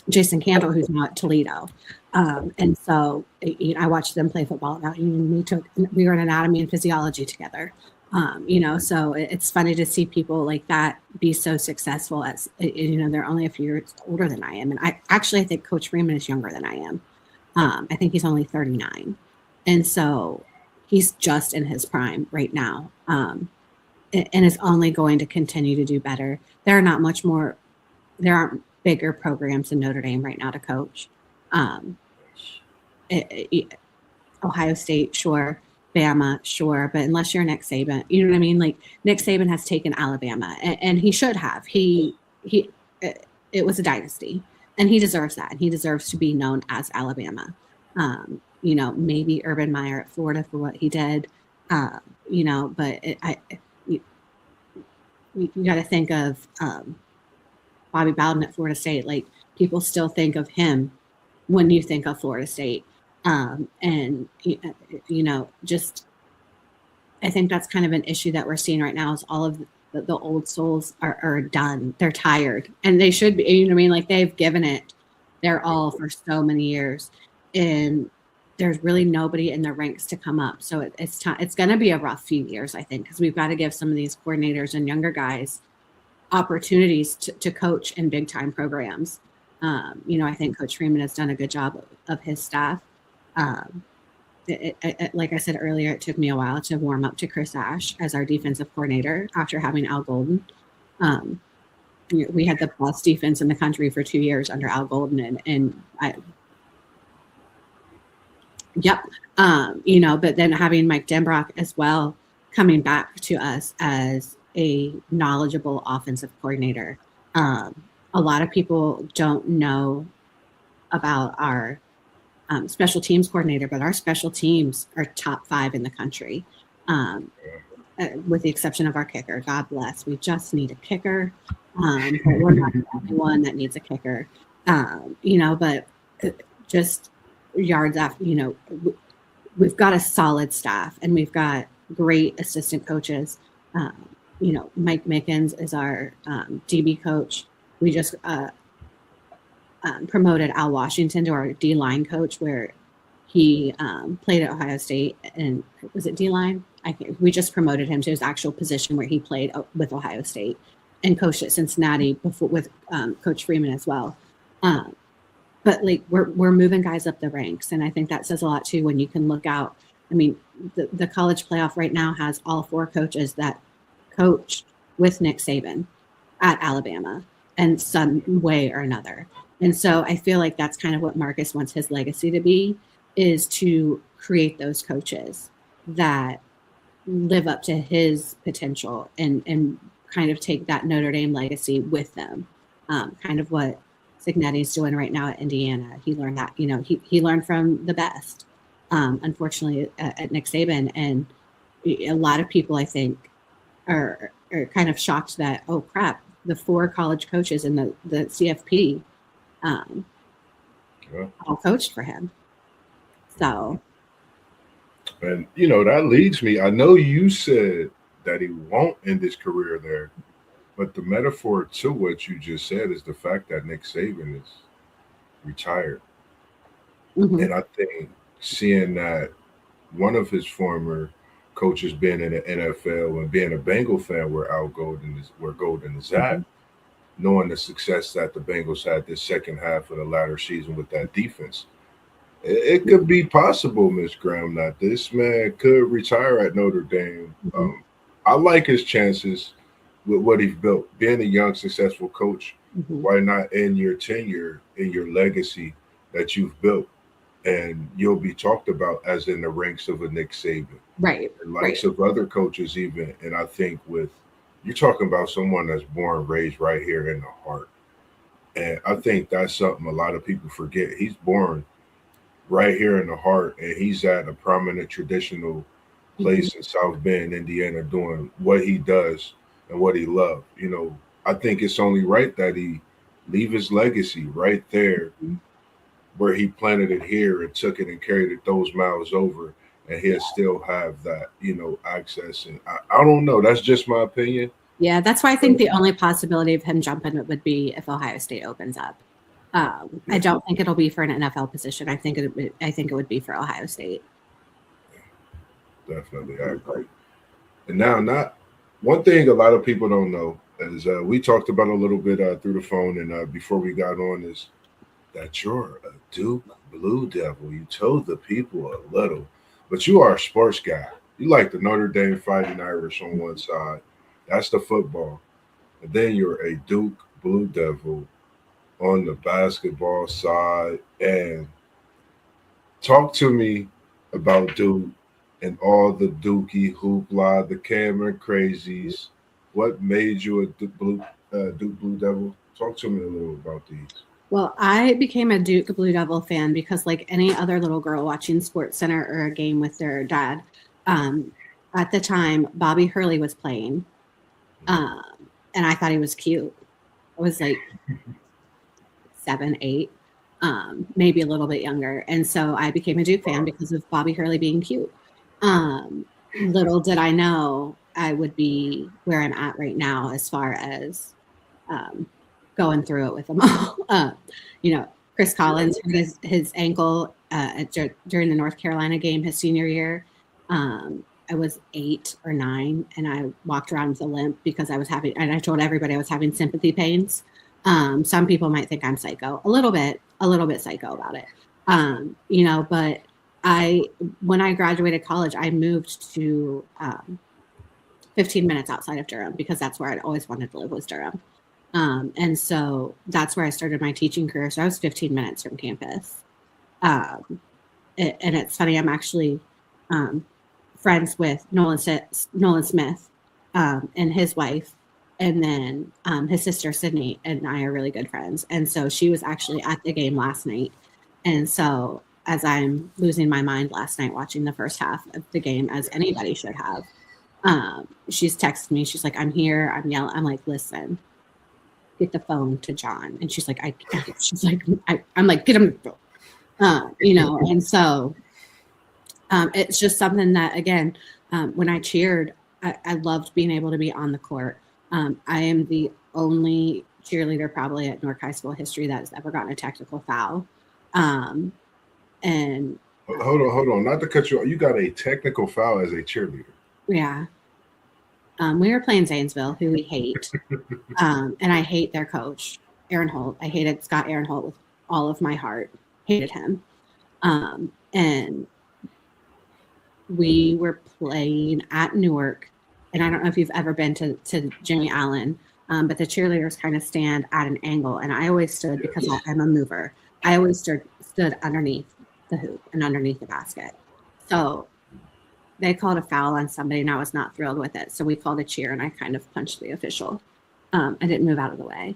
Jason Candle, who's now at Toledo. And so I watched them play football at Mount Union. We were in anatomy and physiology together. So it's funny to see people like that be so successful as, they're only a few years older than I am. And I think Coach Freeman is younger than I am. I think he's only 39. And so he's just in his prime right now. And is only going to continue to do better. There aren't bigger programs in Notre Dame right now to coach. Ohio State, sure. Bama, sure. But unless you're Nick Saban, you know what I mean? Like, Nick Saban has taken Alabama, and he should have. It was a dynasty, and he deserves that. And he deserves to be known as Alabama. Maybe Urban Meyer at Florida for what he did, but you got to think of Bobby Bowden at Florida State. Like, people still think of him when you think of Florida State. Just I think that's kind of an issue that we're seeing right now is all of the old souls are done. They're tired, and they should be, you know what I mean? Like, they've given it their all for so many years, and there's really nobody in the ranks to come up. So it's time. It's going to be a rough few years, I think, because we've got to give some of these coordinators and younger guys opportunities to coach in big time programs. I think Coach Freeman has done a good job of his staff. Like I said earlier, it took me a while to warm up to Chris Ash as our defensive coordinator after having Al Golden. We had the best defense in the country for 2 years under Al Golden, but then having Mike Denbrock as well coming back to us as a knowledgeable offensive coordinator. A lot of people don't know about our special teams coordinator, but our special teams are top 5 in the country, with the exception of our kicker. God bless. We just need a kicker. But we're not the only one that needs a kicker. But just yards after, we've got a solid staff, and we've got great assistant coaches. Mike Mickens is our DB coach. We just promoted Al Washington to our D-line coach, where he played at Ohio State. And was it D-line? We just promoted him to his actual position where he played with Ohio State and coached at Cincinnati before with Coach Freeman as well. But like, we're moving guys up the ranks, and I think that says a lot too when you can look out. I mean, the college playoff right now has all 4 coaches that coached with Nick Saban at Alabama in some way or another. And so I feel like that's kind of what Marcus wants his legacy to be, is to create those coaches that live up to his potential and kind of take that Notre Dame legacy with them. Kind of what Cignetti's doing right now at Indiana. He learned that, he learned from the best, unfortunately, at Nick Saban. And a lot of people, I think, are kind of shocked that, oh crap, the 4 college coaches in the CFP all coached for him. So, and that leads me. I know you said that he won't end his career there, But the metaphor to what you just said is the fact that Nick Saban is retired. Hmm. And I think seeing that one of his former coaches being in the NFL and being a Bengal fan where Golden is at, Hmm. knowing the success that the Bengals had this second half of the latter season with that defense. It could be possible, Miss Graham, that this man could retire at Notre Dame. Hmm. I like his chances with what he's built. Being a young, successful coach, Hmm. why not end your tenure in your legacy that you've built? And you'll be talked about as in the ranks of a Nick Saban, Right. the Right. likes of other coaches, even. And I think with you're talking about someone that's born, raised right here in the heart. And I think that's something a lot of people forget. He's born right here in the heart, and he's at a prominent traditional Hmm. place in South Bend, Indiana, doing what he does and what he loves. I think it's only right that he leave his legacy right there where he planted it here and took it and carried it those miles over, and he'll still have that, access. And I don't know. That's just my opinion. Yeah, that's why I think But the only possibility of him jumping it would be if Ohio State opens up. I yeah, don't think it'll be for an NFL position. I think it would be for Ohio State. definitely, I agree. And now, not one thing a lot of people don't know is we talked about a little bit through the phone and before we got on is that you're a Duke Blue Devil. You told the people a little, but you are a sports guy. You like the Notre Dame Fighting Irish on one side. That's the football. And then you're a Duke Blue Devil on the basketball side. And talk to me about Duke and all the Dookie hoopla, the Cameron crazies. What made you a Duke Blue Devil? Talk to me a little about these. Well, I became a Duke Blue Devil fan because, like any other little girl watching Sports Center or a game with their dad, um, at the time Bobby Hurley was playing, um, and I thought he was cute. I was like 7, 8, maybe a little bit younger, and so I became a Duke fan Wow. because of Bobby Hurley being cute. Little did I know I would be where I'm at right now as far as um, going through it with them all. Chris Yeah. Collins hurt his ankle during the North Carolina game his senior year. I was 8 or 9, and I walked around with a limp because and I told everybody I was having sympathy pains. Some people might think I'm psycho, a little bit psycho about it. But I, when I graduated college, I moved to 15 minutes outside of Durham because that's where I'd always wanted to live was Durham. And so that's where I started my teaching career. So I was 15 minutes from campus. Um, and it's funny, I'm actually um, friends with Nolan Smith and his wife. And then his sister, Sydney, and I are really good friends. And so she was actually at the game last night. And so as I'm losing my mind last night watching the first half of the game, as anybody should have, she's texted me. She's like, I'm here. I'm yelling. I'm like, listen, get the phone to John. And she's like, I'm like, get him the phone. And so it's just something that, again, when I cheered, I loved being able to be on the court. I am the only cheerleader probably at Newark High School history that has ever gotten a technical foul. Um, and Hold on. Not to cut you off. You got a technical foul as a cheerleader. yeah, we were playing Zanesville, who we hate. And I hate their coach, Aaron Holt. I hated Scott Aaron Holt with all of my heart. Hated him. And we were playing at Newark. And I don't know if you've ever been to Jimmy Allen, but the cheerleaders kind of stand at an angle. And I always stood because Yes. I'm a mover. I always stood underneath the hoop and underneath the basket. So they called a foul on somebody, and I was not thrilled with it. So we called a cheer, and I kind of punched the official. I didn't move out of the way.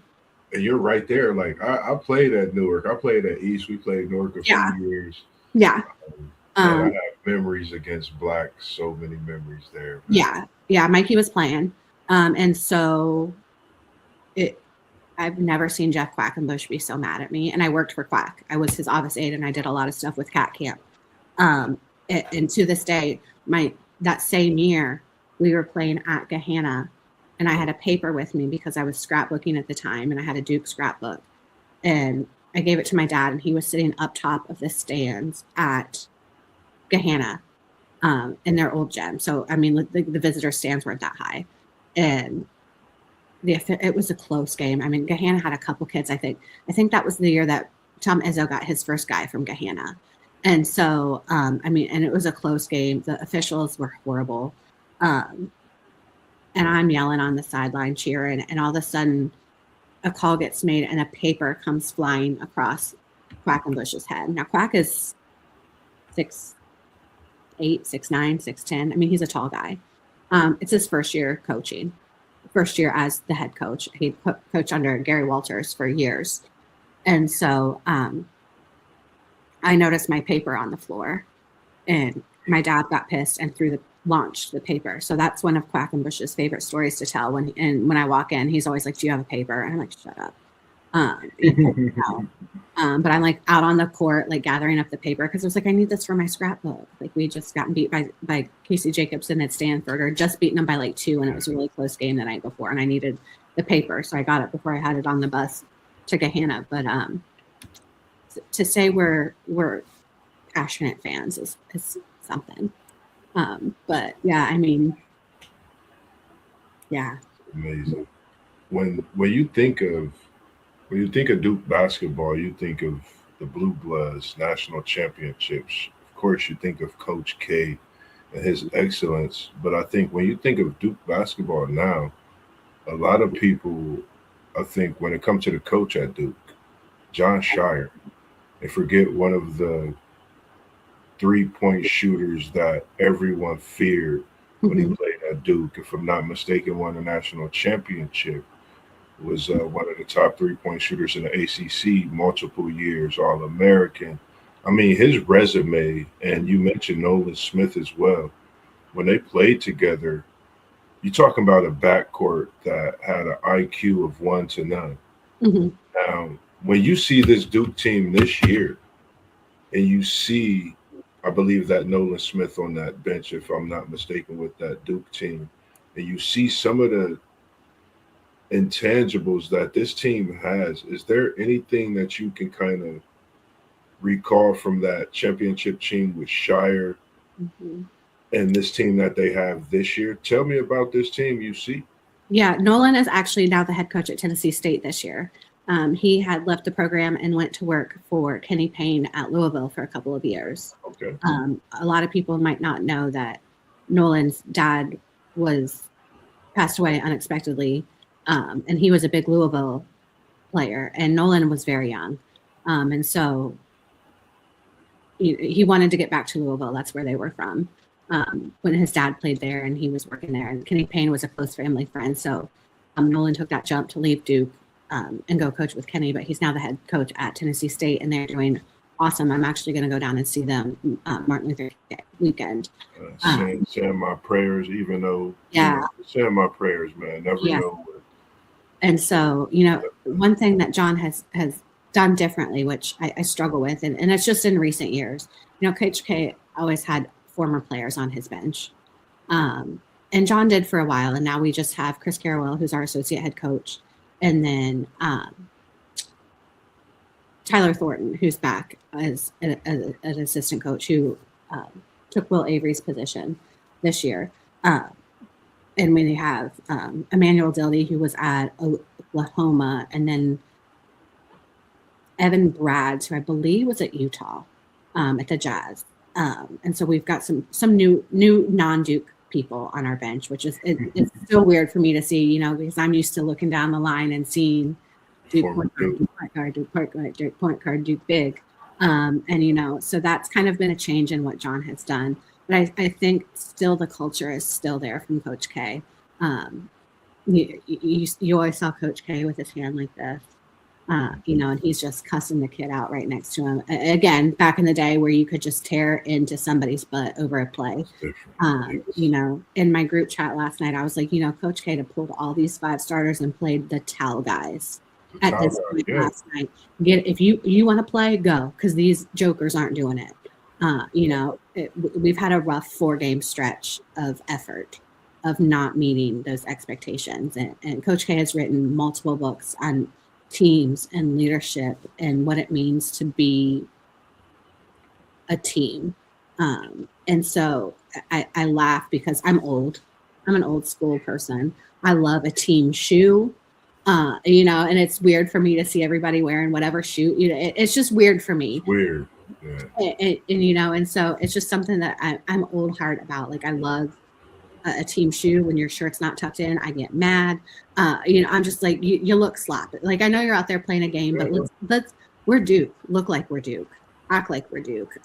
And you're right there. Like I played at Newark. I played at East. We played Newark a few Yeah, years. yeah, Man, I um, have memories against Black. So many memories there, man. yeah. Mikey was playing, and so it. I've never seen Jeff Quackenbush be so mad at me. And I worked for Quack. I was his office aide, and I did a lot of stuff with Cat Camp. And to this day, that same year, we were playing at Gahanna, and I had a paper with me because I was scrapbooking at the time, and I had a Duke scrapbook, and I gave it to my dad, and he was sitting up top of the stands at Gahanna in their old gym. So, I mean, the visitor stands weren't that high, and it was a close game. I mean, Gahanna had a couple kids. I think that was the year that Tom Izzo got his first guy from Gahanna. And so, I mean, and it was a close game. The officials were horrible. And I'm yelling on the sideline cheering, and all of a sudden a call gets made and a paper comes flying across Quackenbush's head. Now, Quack is 6'8", 6'9", 6'10". I mean, he's a tall guy. It's his first year coaching. First year as the head coach. He coached under Gary Walters for years. And so I noticed my paper on the floor, and my dad got pissed and launched the paper. So that's one of Quackenbush's favorite stories to tell. When I walk in, he's always like, "Do you have a paper?" And I'm like, "Shut up." But I'm like out on the court, like gathering up the paper because I was like, I need this for my scrapbook. Like we just gotten beat by Casey Jacobson at Stanford, or just beaten them by like 2, and it was a really close game the night before, and I needed the paper, so I got it before I had it on the bus to Gahanna. But to say we're passionate fans is something. But yeah, I mean, yeah. Amazing. When you think of Duke basketball, you think of the Blue Bloods national championships. Of course, you think of Coach K and his excellence. But I think when you think of Duke basketball now, a lot of people, I think, when it comes to the coach at Duke, John Shire, they forget one of the 3-point shooters that everyone feared when he played at Duke. If I'm not mistaken, won a national championship. Was one of the top 3-point shooters in the ACC multiple years, All-American. I mean, his resume, and you mentioned Nolan Smith as well. When they played together, you're talking about a backcourt that had an IQ of 1 to none. Mm-hmm. Now, when you see this Duke team this year, and you see, I believe that Nolan Smith on that bench, if I'm not mistaken, with that Duke team, and you see some of the intangibles that this team has, is there anything that you can kind of recall from that championship team with Shire and this team that they have this year? Tell me about this team you see. Yeah, Nolan is actually now the head coach at Tennessee State this year. He had left the program and went to work for Kenny Payne at Louisville for a couple of years. Okay. A lot of people might not know that Nolan's dad passed away unexpectedly. And he was a big Louisville player, and Nolan was very young. And so he wanted to get back to Louisville. That's where they were from. When his dad played there and he was working there, and Kenny Payne was a close family friend. So Nolan took that jump to leave Duke and go coach with Kenny, but he's now the head coach at Tennessee State, and they're doing awesome. I'm actually going to go down and see them Martin Luther King weekend. Send my prayers, even though, send my prayers, man. Never know. And so, one thing that John has done differently, which I struggle with, and it's just in recent years, Coach K always had former players on his bench. And John did for a while, and now we just have Chris Carrawell, who's our associate head coach, and then Tyler Thornton, who's back as an assistant coach, who took Will Avery's position this year. And we have Emmanuel Dildy, who was at Oklahoma, and then Evan Brads, who I believe was at Utah at the Jazz. And so we've got some new non-Duke people on our bench, which is it's still weird for me to see, because I'm used to looking down the line and seeing Duke point guard, Duke point guard, Duke big. And, so that's kind of been a change in what John has done. But I think still the culture is still there from Coach K. You always saw Coach K with his hand like this, and he's just cussing the kid out right next to him. Again, back in the day where you could just tear into somebody's butt over a play. In my group chat last night, I was like, Coach K had pulled all these 5 starters and played the towel guys at this point last night. If you want to play, go, because these jokers aren't doing it. We've had a rough 4-game stretch of effort of not meeting those expectations. And Coach K has written multiple books on teams and leadership and what it means to be a team. And so I laugh because I'm old. I'm an old school person. I love a team shoe, and it's weird for me to see everybody wearing whatever shoe. It's just weird for me. It's weird. Yeah. And so it's just something that I'm old heart about. Like I love a team shoe. When your shirt's not tucked in, I get mad. I'm just like, you look sloppy. Like I know you're out there playing a game, but let's we're Duke. Look like we're Duke. Act like we're Duke.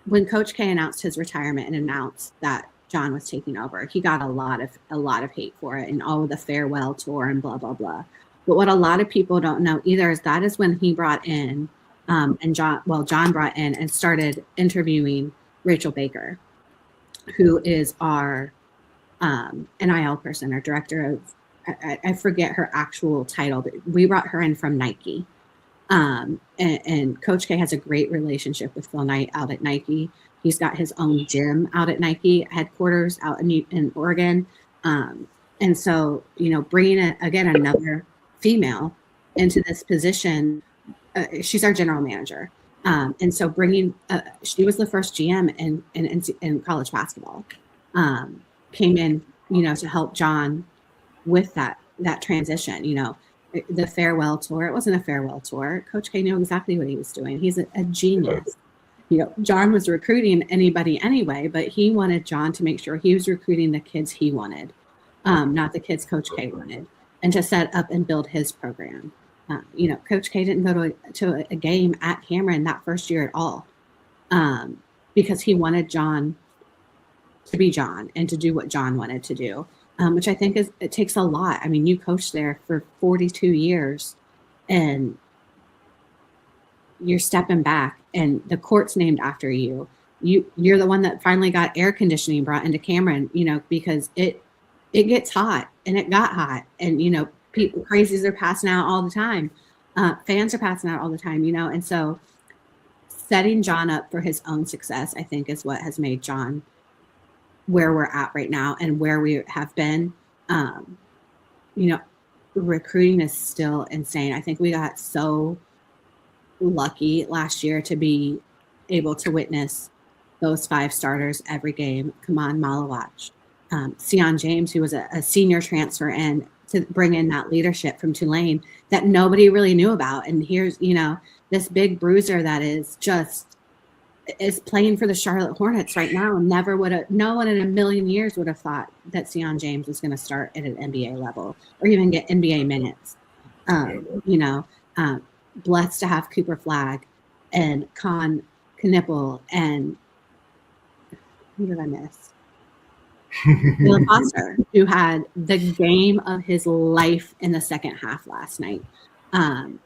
When Coach K announced his retirement and announced that John was taking over, he got a lot of hate for it and all of the farewell tour and blah blah blah. But what a lot of people don't know either is that is when he brought in John brought in and started interviewing Rachel Baker, who is our NIL person, our director of, I forget her actual title, but we brought her in from Nike. And Coach K has a great relationship with Phil Knight out at Nike. He's got his own gym out at Nike headquarters out in Oregon. And so, bringing another female into this position, she's our general manager. And so she was the first GM in college basketball, came in, to help John with that transition, the farewell tour. It wasn't a farewell tour. Coach K knew exactly what he was doing. He's a genius. John was recruiting anybody anyway, but he wanted John to make sure he was recruiting the kids he wanted, not the kids Coach K wanted, and to set up and build his program. Coach K didn't go to a game at Cameron that first year at all, because he wanted John to be John and to do what John wanted to do, which I think it takes a lot. I mean, you coached there for 42 years and you're stepping back and the court's named after you. You're the one that finally got air conditioning brought into Cameron, because it gets hot and it got hot and, people crazies are passing out all the time. Fans are passing out all the time, and so setting John up for his own success, I think, is what has made John where we're at right now and where we have been. Recruiting is still insane. I think we got so lucky last year to be able to witness those 5 starters every game. Kaman Malawach, Sion James, who was a senior transfer in to bring in that leadership from Tulane that nobody really knew about. And here's, this big bruiser that is playing for the Charlotte Hornets right now, and no one in a million years would have thought that Sion James was going to start at an NBA level or even get NBA minutes. Blessed to have Cooper Flagg and Con Knipple and who did I miss? Bill Foster, who had the game of his life in the second half last night, and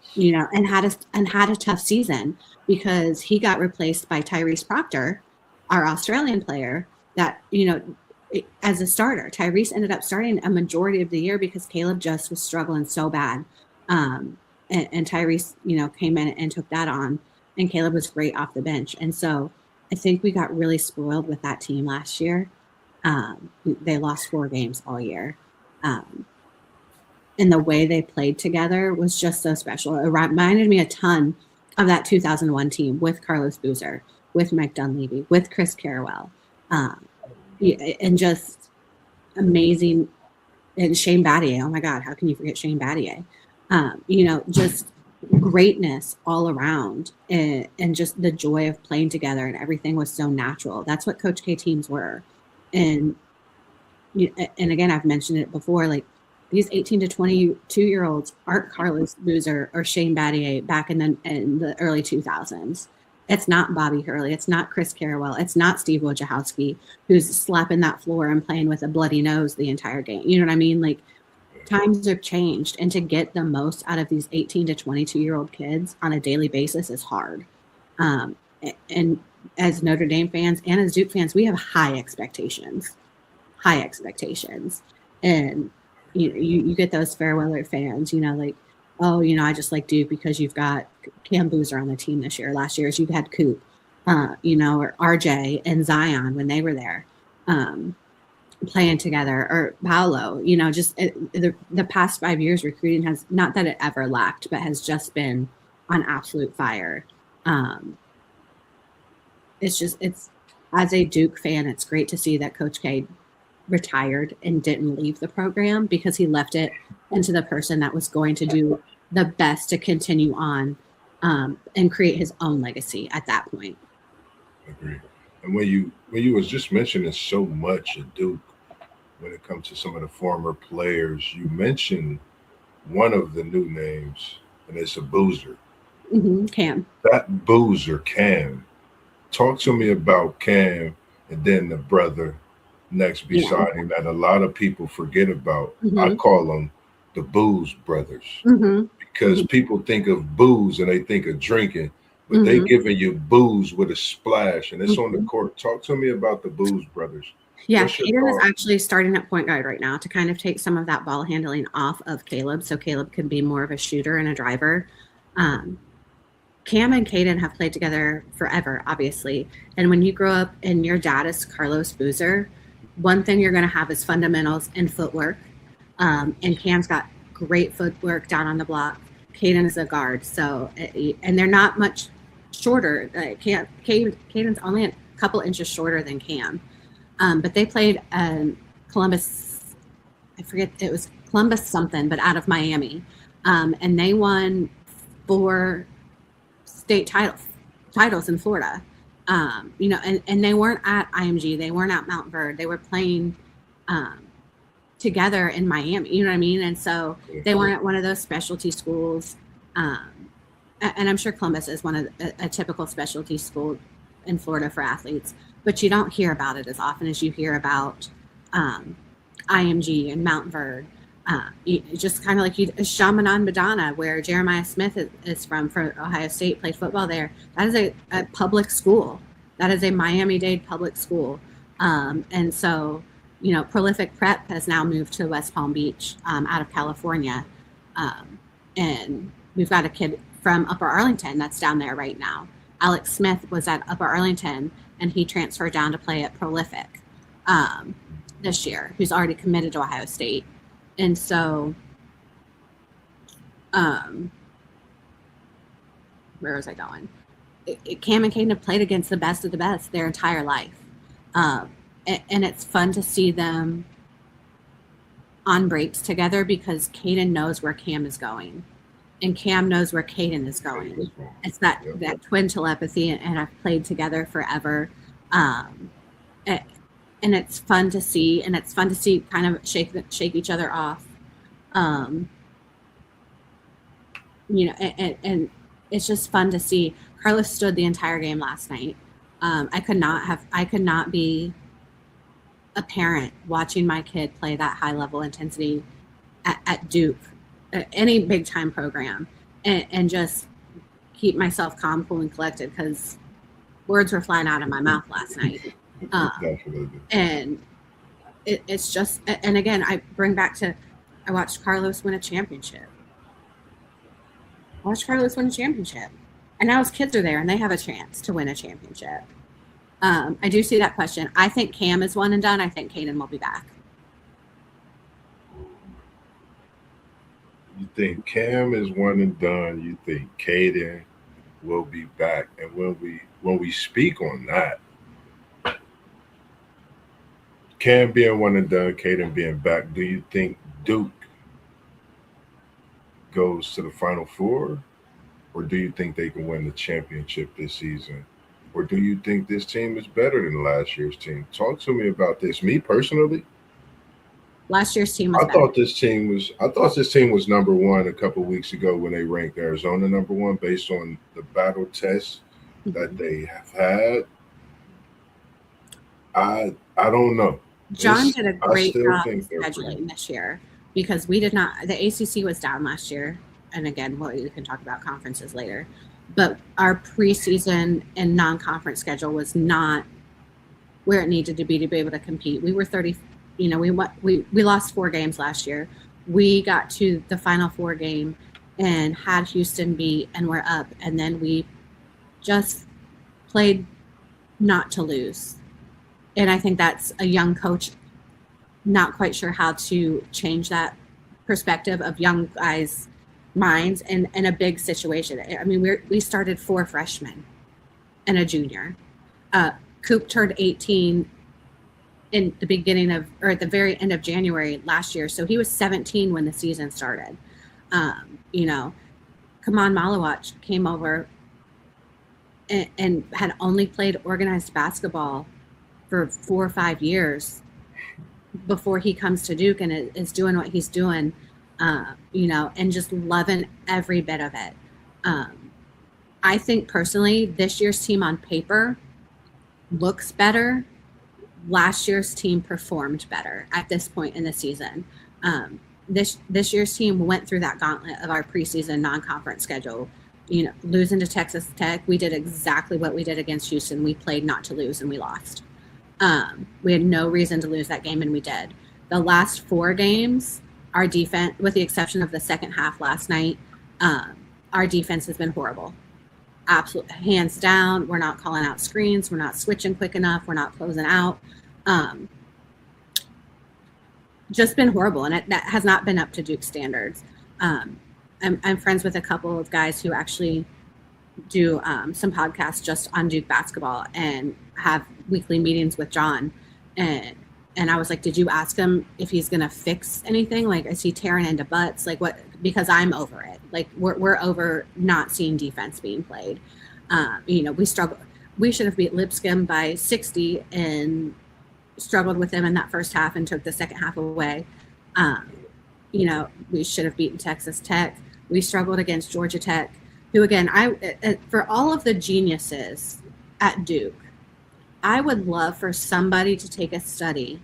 had a tough season because he got replaced by Tyrese Proctor, our Australian player, that, as a starter. Tyrese ended up starting a majority of the year because Caleb just was struggling so bad. And Tyrese, came in and took that on, and Caleb was great off the bench. And so I think we got really spoiled with that team last year. They lost 4 games all year. And the way they played together was just so special. It reminded me a ton of that 2001 team with Carlos Boozer, with Mike Dunleavy, with Chris Carrawell, and just amazing. And Shane Battier. Oh my God, how can you forget Shane Battier? Just greatness all around, and just the joy of playing together, and everything was so natural. That's what Coach K teams were. And again, I've mentioned it before, like these 18 to 22-year-olds aren't Carlos Boozer or Shane Battier back in the early 2000s. It's not Bobby Hurley. It's not Chris Carrawell. It's not Steve Wojciechowski, who's slapping that floor and playing with a bloody nose the entire game. You know what I mean? Like, times have changed, and to get the most out of these 18 to 22-year-old kids on a daily basis is hard. And as Notre Dame fans and as Duke fans, we have high expectations. And you get those fair weather fans, like, oh, I just like Duke because you've got Cam Boozer on the team this year. Last year, you've had Coop, or RJ and Zion when they were there. playing together, or Paolo, just the past 5 years recruiting has, not that it ever lacked, but has just been on absolute fire. It's as a Duke fan, it's great to see that Coach K retired and didn't leave the program, because he left it into the person that was going to do the best to continue on and create his own legacy at that point. I agree. And when you was just mentioning so much at Duke, when it comes to some of the former players, you mentioned one of the new names, and it's a boozer. Cam. That boozer, Cam. Talk to me about Cam, and then the brother next Yeah. beside him that a lot of people forget about. I hmm call them the Booze Brothers, hmm because people think of booze and they think of drinking, but they hmm giving you booze with a splash, and it's on the hmm court. Talk to me about the Booze Brothers. Yeah, What's your Caden is thought? actually starting at point guard right now to kind of take some of that ball handling off of Caleb, so Caleb can be more of a shooter and a driver. Um, Cam and Caden have played together forever, obviously. And when you grow up and your dad is Carlos Boozer, one thing you're going to have is fundamentals and footwork. And Cam's got great footwork down on the block. Caden is a guard, and they're not much shorter. Caden's only a couple inches shorter than Cam. But they played Columbus. I forget, it was Columbus something, but out of Miami, and they won 4 state titles in Florida. And they weren't at IMG, they weren't at Mount Verd, they were playing together in Miami. You know what I mean? And so they weren't at one of those specialty schools. And I'm sure Columbus is one of a typical specialty school in Florida for athletes, but you don't hear about it as often as you hear about IMG and Mount Verd. Just kind of like Chaminade Madonna, where Jeremiah Smith is from, for Ohio State, played football there. That is a public school. That is a Miami-Dade public school. And so, Prolific Prep has now moved to West Palm Beach out of California. And we've got a kid from Upper Arlington that's down there right now. Alex Smith was at Upper Arlington, and he transferred down to play at Prolific this year, who's already committed to Ohio State. And so, where was I going? Cam and Caden have played against the best of the best their entire life. And it's fun to see them on breaks together, because Caden knows where Cam is going, and Cam knows where Caden is going. It's that twin telepathy, and I've played together forever. And it's fun to see, kind of shake each other off. And it's just fun to see. Carlos stood the entire game last night. I could not be a parent watching my kid play that high level intensity at Duke, any big time program, and just keep myself calm, cool, and collected, because words were flying out of my mouth last night. And it's just, and again, I bring back to, I watched Carlos win a championship. And now his kids are there, and they have a chance to win a championship. I do see that question. I think Cam is one and done. I think Caden will be back. You think Cam is one and done? You think Caden will be back? And when we speak on that, Cam being one and done, Caden being back, do you think Duke goes to the Final Four, or do you think they can win the championship this season? Or do you think this team is better than last year's team? Talk to me about this. Me personally, last year's team was I thought this team was number one a couple of weeks ago when they ranked Arizona number one based on the battle tests that they have had. I don't know. John did a great job scheduling this year, because we did not. The ACC was down last year, and again, we can talk about conferences later. But our preseason and non-conference schedule was not where it needed to be able to compete. We were 30. We lost 4 games last year. We got to the Final Four game and had Houston beat, and we're up. And then we just played not to lose. And I think that's a young coach not quite sure how to change that perspective of young guys' minds in a big situation. I mean, we started 4 freshmen and a junior. Coop turned 18 in the beginning of, or at the very end of January last year. So he was 17 when the season started. You know, Kaman Malawach came over and had only played organized basketball for 4 or 5 years before he comes to Duke and is doing what he's doing, you know, and just loving every bit of it. I think personally, this year's team on paper looks better. Last year's team performed better at this point in the season. This year's team went through that gauntlet of our preseason non-conference schedule. You know, losing to Texas Tech, we did exactly what we did against Houston. We played not to lose, and we lost. We had no reason to lose that game, and we did. The last 4 games, our defense, with the exception of the second half last night, our defense has been horrible. Absolute hands down. We're not calling out screens. We're not switching quick enough. We're not closing out. Just been horrible, and that has not been up to Duke standards. I'm friends with a couple of guys who actually do some podcasts just on Duke basketball and have weekly meetings with John. And I was like, did you ask him if he's going to fix anything? Like, is he tearing into butts? Like, what? Because I'm over it. Like, we're over not seeing defense being played. You know, we struggled. We should have beat Lipscomb by 60 and struggled with them in that first half and took the second half away. You know, we should have beaten Texas Tech. We struggled against Georgia Tech, who, again, for all of the geniuses at Duke, I would love for somebody to take a study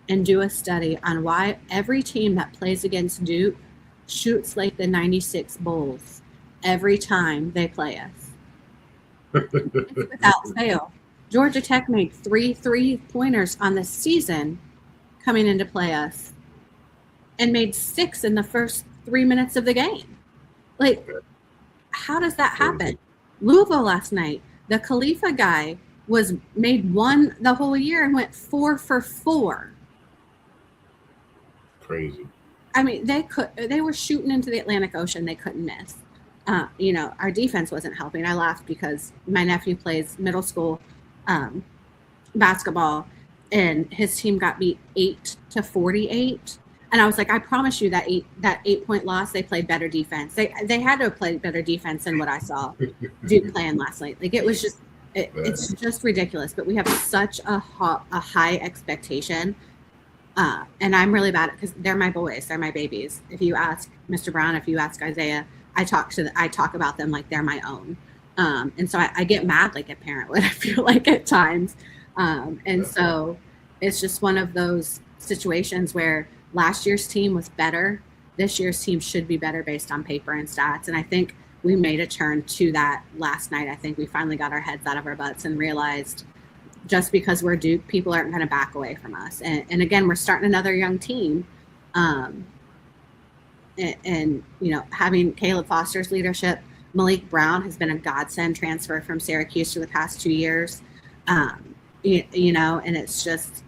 and do a study on why every team that plays against Duke shoots like the 96 Bulls every time they play us. Without fail. Georgia Tech made 3 3-pointers on the season coming into play us and made 6 in the first 3 minutes of the game. Like, how does that happen? Louisville last night, the Khalifa guy made 1 the whole year and went 4 for 4. Crazy. I mean, they were shooting into the Atlantic Ocean. They couldn't miss. You know, our defense wasn't helping. I laughed because my nephew plays middle school basketball, and his team got beat 8-48. And I was like, I promise you that 8-point loss, they played better defense. They had to have played better defense than what I saw Duke playing last night. Like, it was just, it's just ridiculous. But we have such a high expectation. And I'm really bad at, because they're my boys, they're my babies. If you ask Mr. Brown, if you ask Isaiah, I talk about them like they're my own. And so I get mad like a parent would, I feel like, at times. And so it's just one of those situations where last year's team was better. This year's team should be better based on paper and stats. And I think we made a turn to that last night. I think we finally got our heads out of our butts and realized just because we're Duke, people aren't going to back away from us. And again, we're starting another young team. And, you know, having Caleb Foster's leadership, Malik Brown has been a godsend transfer from Syracuse for the past 2 years. You know, and it's just,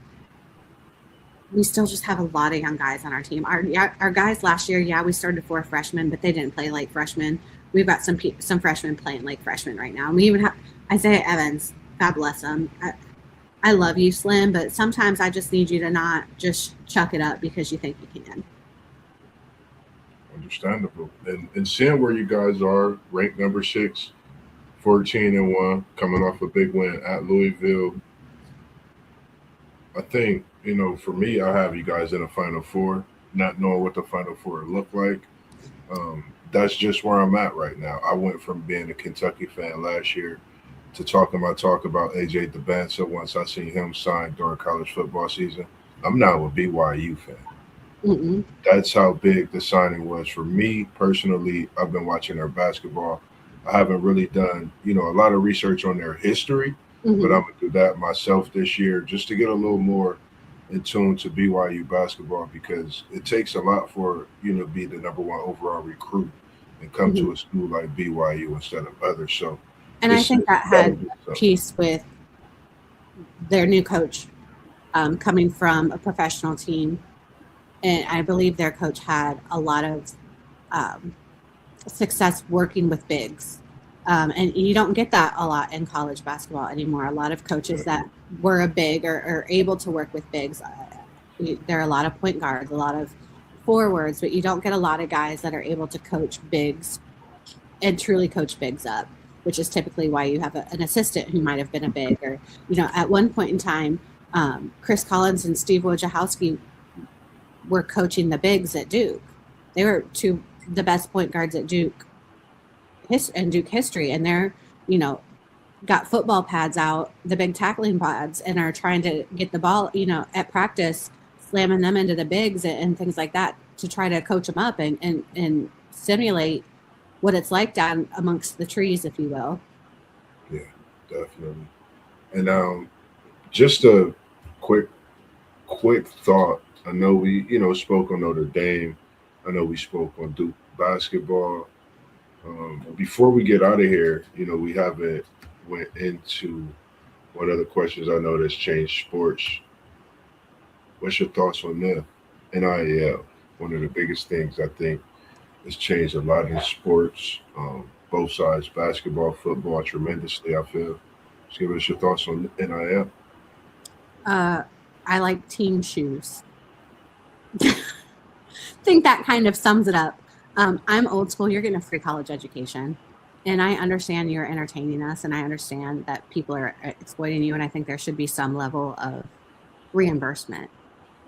we still just have a lot of young guys on our team. Our guys last year, we started 4 freshmen, but they didn't play like freshmen. We've got some freshmen playing like freshmen right now. And we even have Isaiah Evans. God bless him. I love you, Slim, but sometimes I just need you to not just chuck it up because you think you can. Understandable. And seeing where you guys are, ranked number 6, 14-1, coming off a big win at Louisville. I think, you know, for me, I have you guys in a Final Four, not knowing what the Final Four look like. That's just where I'm at right now. I went from being a Kentucky fan last year to talk about AJ DeBanza once I seen him sign during college football season. I'm now a BYU fan. Mm-mm. That's how big the signing was for me personally. I've been watching their basketball. I haven't really done, you know, a lot of research on their history, but I'm gonna do that myself this year just to get a little more in tune to BYU basketball, because it takes a lot for you to be the number 1 overall recruit and come to a school like BYU instead of others. So, and I think that had a piece with their new coach, coming from a professional team. And I believe their coach had a lot of success working with bigs. And you don't get that a lot in college basketball anymore. A lot of coaches that were a big are able to work with bigs. There are a lot of point guards, a lot of forwards, but you don't get a lot of guys that are able to coach bigs and truly coach bigs up, which is typically why you have an assistant who might have been a big. Or, at one point in time, Chris Collins and Steve Wojciechowski were coaching the bigs at Duke. They were two the best point guards at Duke and Duke history, and they're got football pads out, the big tackling pads, and are trying to get the ball at practice, slamming them into the bigs and things like that to try to coach them up and simulate what it's like down amongst the trees, if you will. Yeah, definitely. And just a quick thought. I know we spoke on Notre Dame. I know we spoke on Duke basketball. Before we get out of here, we haven't went into what other questions I know that's changed sports. What's your thoughts on that? NIL, one of the biggest things I think has changed a lot in sports, both sides, basketball, football, tremendously, I feel. Just give us your thoughts on NIL. I like team shoes. I think that kind of sums it up. I'm old school. You're getting a free college education. And I understand you're entertaining us, and I understand that people are exploiting you, and I think there should be some level of reimbursement.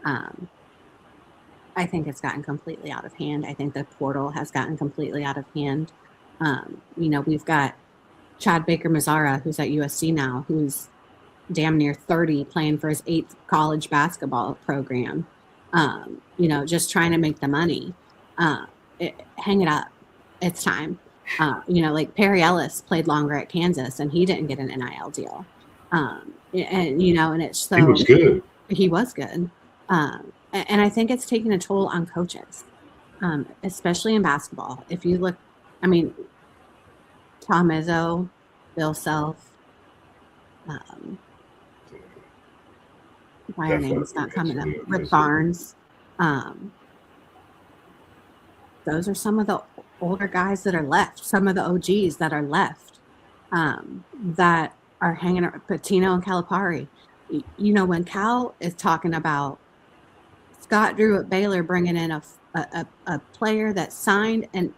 I think it's gotten completely out of hand. I think the portal has gotten completely out of hand. We've got Chad Baker-Mazara, who's at USC now, who's damn near 30, playing for his 8th college basketball program, just trying to make the money. Hang it up. It's time. Like Perry Ellis played longer at Kansas, and he didn't get an NIL deal. And it's so he was good. He was good. And I think it's taking a toll on coaches, especially in basketball. If you look, Tom Izzo, Bill Self, why are names not coming up? Rick Barnes. Those are some of the older guys that are left, some of the OGs that are left, that are hanging around, Patino and Calipari. When Cal is talking about Scott Drew at Baylor bringing in a player that signed an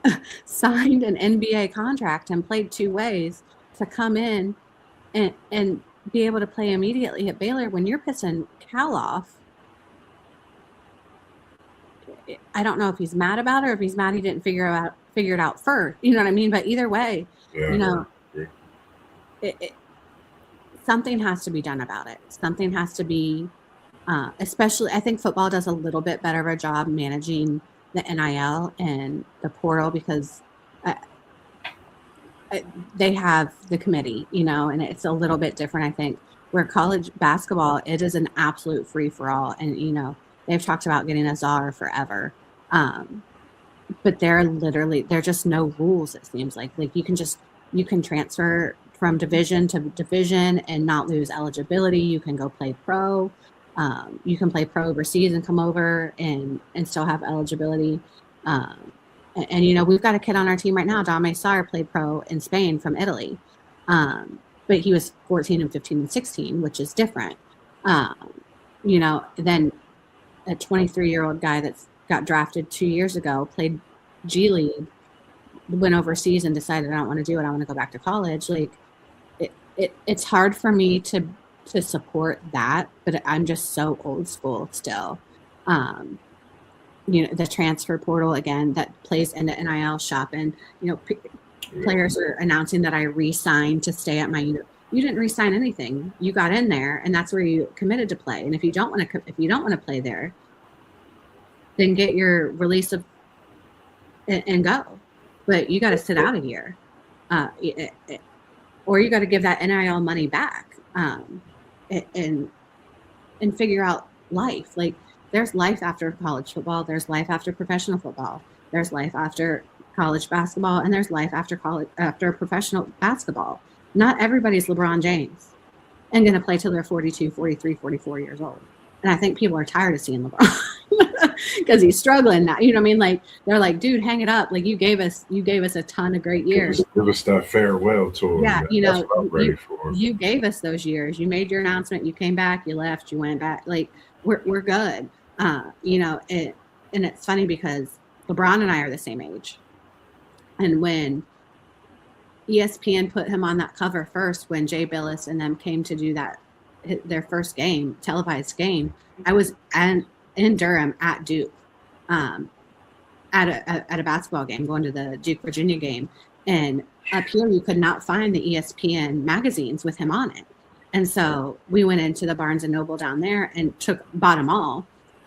NBA contract and played 2 ways to come in and be able to play immediately at Baylor, when you're pissing Cal off, I don't know if he's mad about it or if he's mad he didn't figure it out first. You know what I mean? But either way, something has to be done about it. Something has to be, especially, I think football does a little bit better of a job managing the NIL and the portal, because they have the committee, and it's a little bit different, I think, where college basketball, it is an absolute free for all. And, they've talked about getting a czar forever. But there are just no rules, it seems like. Like you can transfer from division to division and not lose eligibility. You can go play pro. You can play pro overseas and come over and still have eligibility. And we've got a kid on our team right now, Dame Sarr, played pro in Spain from Italy. But he was 14 and 15 and 16, which is different. Then a 23-year-old guy that's got drafted 2 years ago, played G League, went overseas and decided, I don't want to do it. I want to go back to college. Like it's hard for me to support that, but I'm just so old school still. The transfer portal, again, that plays into NIL shopping. Players are announcing that I re-signed to stay at my You didn't re-sign anything. You got in there, and that's where you committed to play. And if you don't want to play there, then get your release and go. But you got to sit out of here, or you got to give that NIL money back, and figure out life. Like there's life after college football. There's life after professional football. There's life after college basketball, and there's life after professional basketball. Not everybody's LeBron James. and going to play till they're 42, 43, 44 years old. And I think people are tired of seeing LeBron because he's struggling now. You know what I mean? Like, they're like, dude, hang it up. Like, you gave us a ton of great years. Give us that farewell tour. Yeah, Man. you know, That's what I'm ready for. You gave us those years. You made your announcement. You came back. You left. You went back. Like, we're good. You know, and it's funny because LeBron and I are the same age. And when ESPN put him on that cover first, when Jay Billis and them came to do their first game, televised game, I was in Durham at Duke, at a basketball game, going to the Duke Virginia game, and up here you could not find the ESPN magazines with him on it, and so we went into the Barnes and Noble down there and bought them all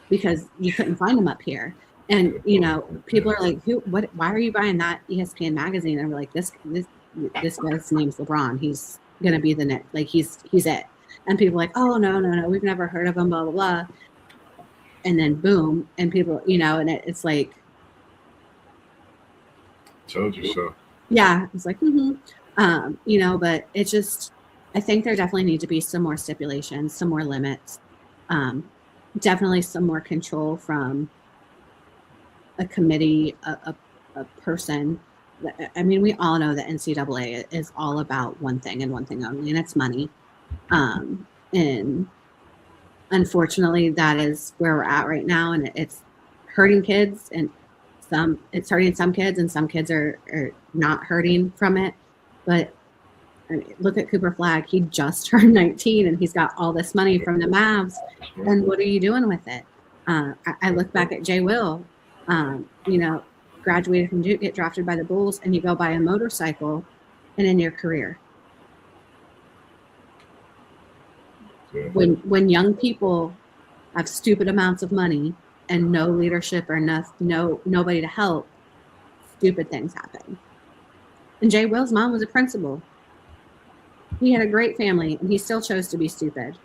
because you couldn't find them up here. And you know, people are like, why are you buying that ESPN magazine? And we're like, this guy's name's LeBron. He's gonna be the next, like he's it. And people are like, oh, no, we've never heard of him, blah, blah, blah. And then boom, and people, you know, and it's like. Told you so. Yeah, it's like, you know, but it just, I think there definitely need to be some more stipulations, some more limits, definitely some more control from a committee, a person. I mean, we all know that NCAA is all about one thing and one thing only, and it's money. And unfortunately, that is where we're at right now, and it's hurting kids, and it's hurting some kids, and some kids are not hurting from it. But I mean, look at Cooper Flagg. He just turned 19, and he's got all this money from the Mavs. And what are you doing with it? I look back at Jay Will, you know, graduated from Duke, get drafted by the Bulls, and you go buy a motorcycle and in your career. Yeah. When young people have stupid amounts of money and no leadership or nobody to help, stupid things happen. And Jay Will's mom was a principal. He had a great family, and he still chose to be stupid.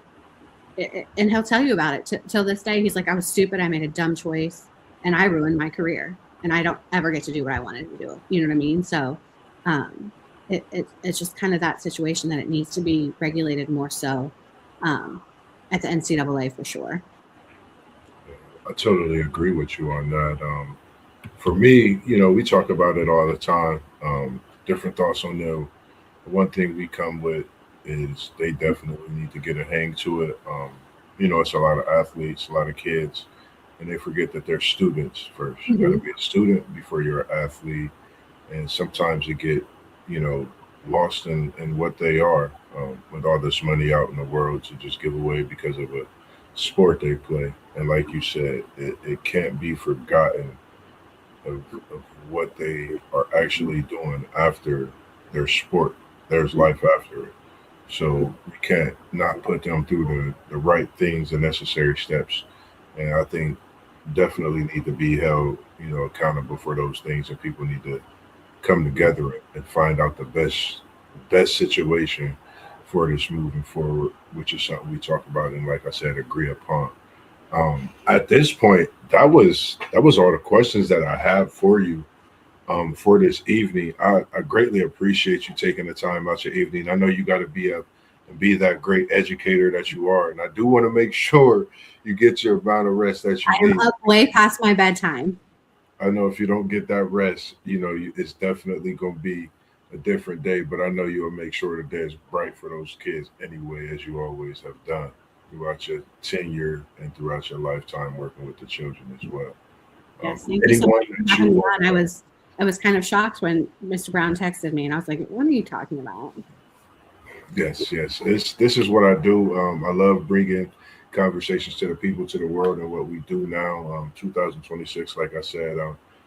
And he'll tell you about it till this day. He's like, I was stupid. I made a dumb choice, and I ruined my career, and I don't ever get to do what I wanted to do. You know what I mean? So it's just kind of that situation that it needs to be regulated more so. At the NCAA for sure. I totally agree with you on that. For me, you know, we talk about it all the time. Different thoughts on them. One thing we come with is they definitely need to get a hang to it. You know, it's a lot of athletes, a lot of kids, and they forget that they're students first. You got to be a student before you're an athlete, and sometimes you get, you know, lost in what they are, with all this money out in the world to just give away because of a sport they play. And like you said, it can't be forgotten of what they are actually doing after their sport. There's life after it. So we can't not put them through the right things and necessary steps. And I think definitely need to be held, you know, accountable for those things, and people need to come together and find out the best situation for this moving forward, which is something we talk about and, like I said, agree upon. At this point, that was all the questions that I have for you for this evening. I greatly appreciate you taking the time out your evening. I know you got to be up and be that great educator that you are, and I do want to make sure you get your amount of rest that you need. I'm up way past my bedtime. I know if you don't get that rest, you know, it's definitely going to be a different day, but I know you'll make sure the day is bright for those kids anyway, as you always have done throughout your tenure and throughout your lifetime working with the children as well. Yes, thank you so much for having me on. I was kind of shocked when Mr. Brown texted me, and I was like, what are you talking about? Yes. This is what I do. I love bringing conversations to the people, to the world, and what we do now. 2026, like I said,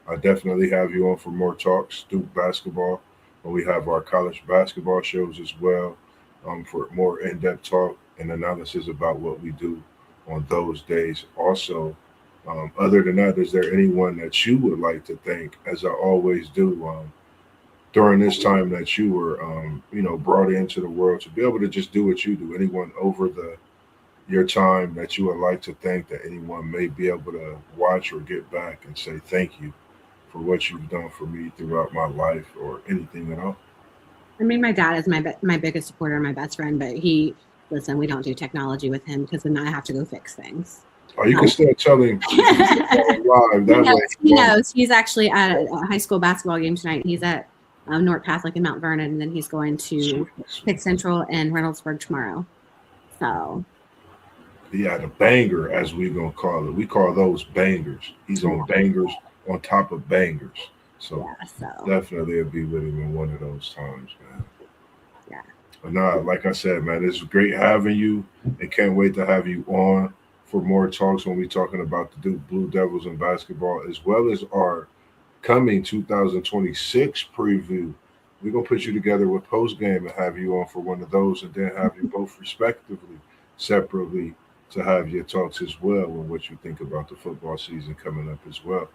I definitely have you on for more talks, Duke basketball. We have our college basketball shows as well, for more in-depth talk and analysis about what we do on those days. Also, other than that, is there anyone that you would like to thank, as I always do, during this time that you were, you know, brought into the world to be able to just do what you do? Anyone over your time that you would like to thank, that anyone may be able to watch or get back and say thank you for what you've done for me throughout my life, or anything at all? I mean, my dad is my biggest supporter, my best friend, but he listen, we don't do technology with him because then I have to go fix things. Oh, you can still tell him live. He knows. He's actually at a high school basketball game tonight. He's at Notre Catholic in Mount Vernon, and then he's going to Pitt Central and Reynoldsburg tomorrow. So, yeah, the banger, as we're gonna call it. We call those bangers. He's on bangers on top of bangers. So, definitely it'll be with him in one of those times, man. Yeah. But nah, like I said, man, it's great having you, and can't wait to have you on for more talks when we're talking about the Blue Devils in basketball, as well as our coming 2026 preview. We're going to put you together with post game and have you on for one of those, and then have you both respectively, separately, to have your talks as well on what you think about the football season coming up as well.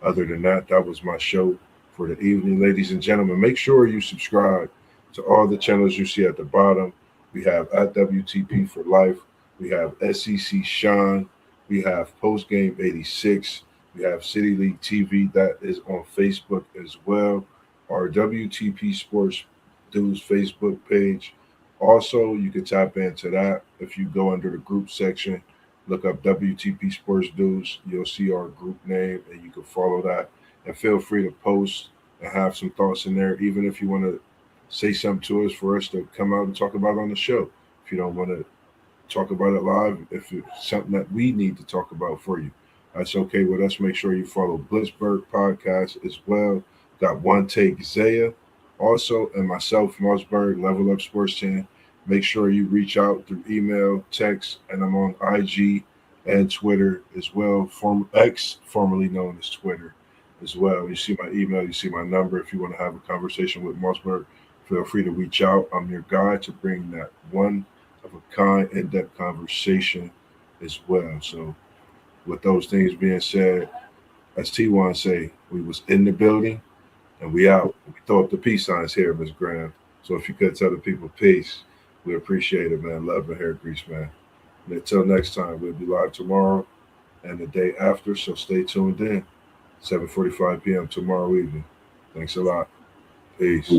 Other than that, that was my show for the evening. Ladies and gentlemen, make sure you subscribe to all the channels you see at the bottom. We have at WTP for Life. We have SEC Sean. We have Postgame 86. We have City League TV. That is on Facebook as well. Our WTP Sports Dudes Facebook page. Also, you can tap into that. If you go under the group section, look up WTP Sports Dudes. You'll see our group name, and you can follow that. And feel free to post and have some thoughts in there, even if you want to say something to us for us to come out and talk about on the show. If you don't want to talk about it live, if it's something that we need to talk about for you, that's okay with us. Make sure you follow MossBurgh Podcast as well. Got One Take Zaya also, and myself, MossBurgh, Level Up Sports 10. Make sure you reach out through email, text, and I'm on IG and Twitter as well. X, formerly known as Twitter as well. You see my email, you see my number. If you want to have a conversation with MossBurgh, feel free to reach out. I'm your guy to bring that one of a kind, in-depth conversation as well. So with those things being said, as T1 say, we was in the building and we out. We throw up the peace signs here, Ms. Graham. So if you could tell the people peace, we appreciate it, man. Love and hair grease, man. And until next time, we'll be live tomorrow and the day after, so stay tuned in. 7:45 p.m. tomorrow evening. Thanks a lot. Peace.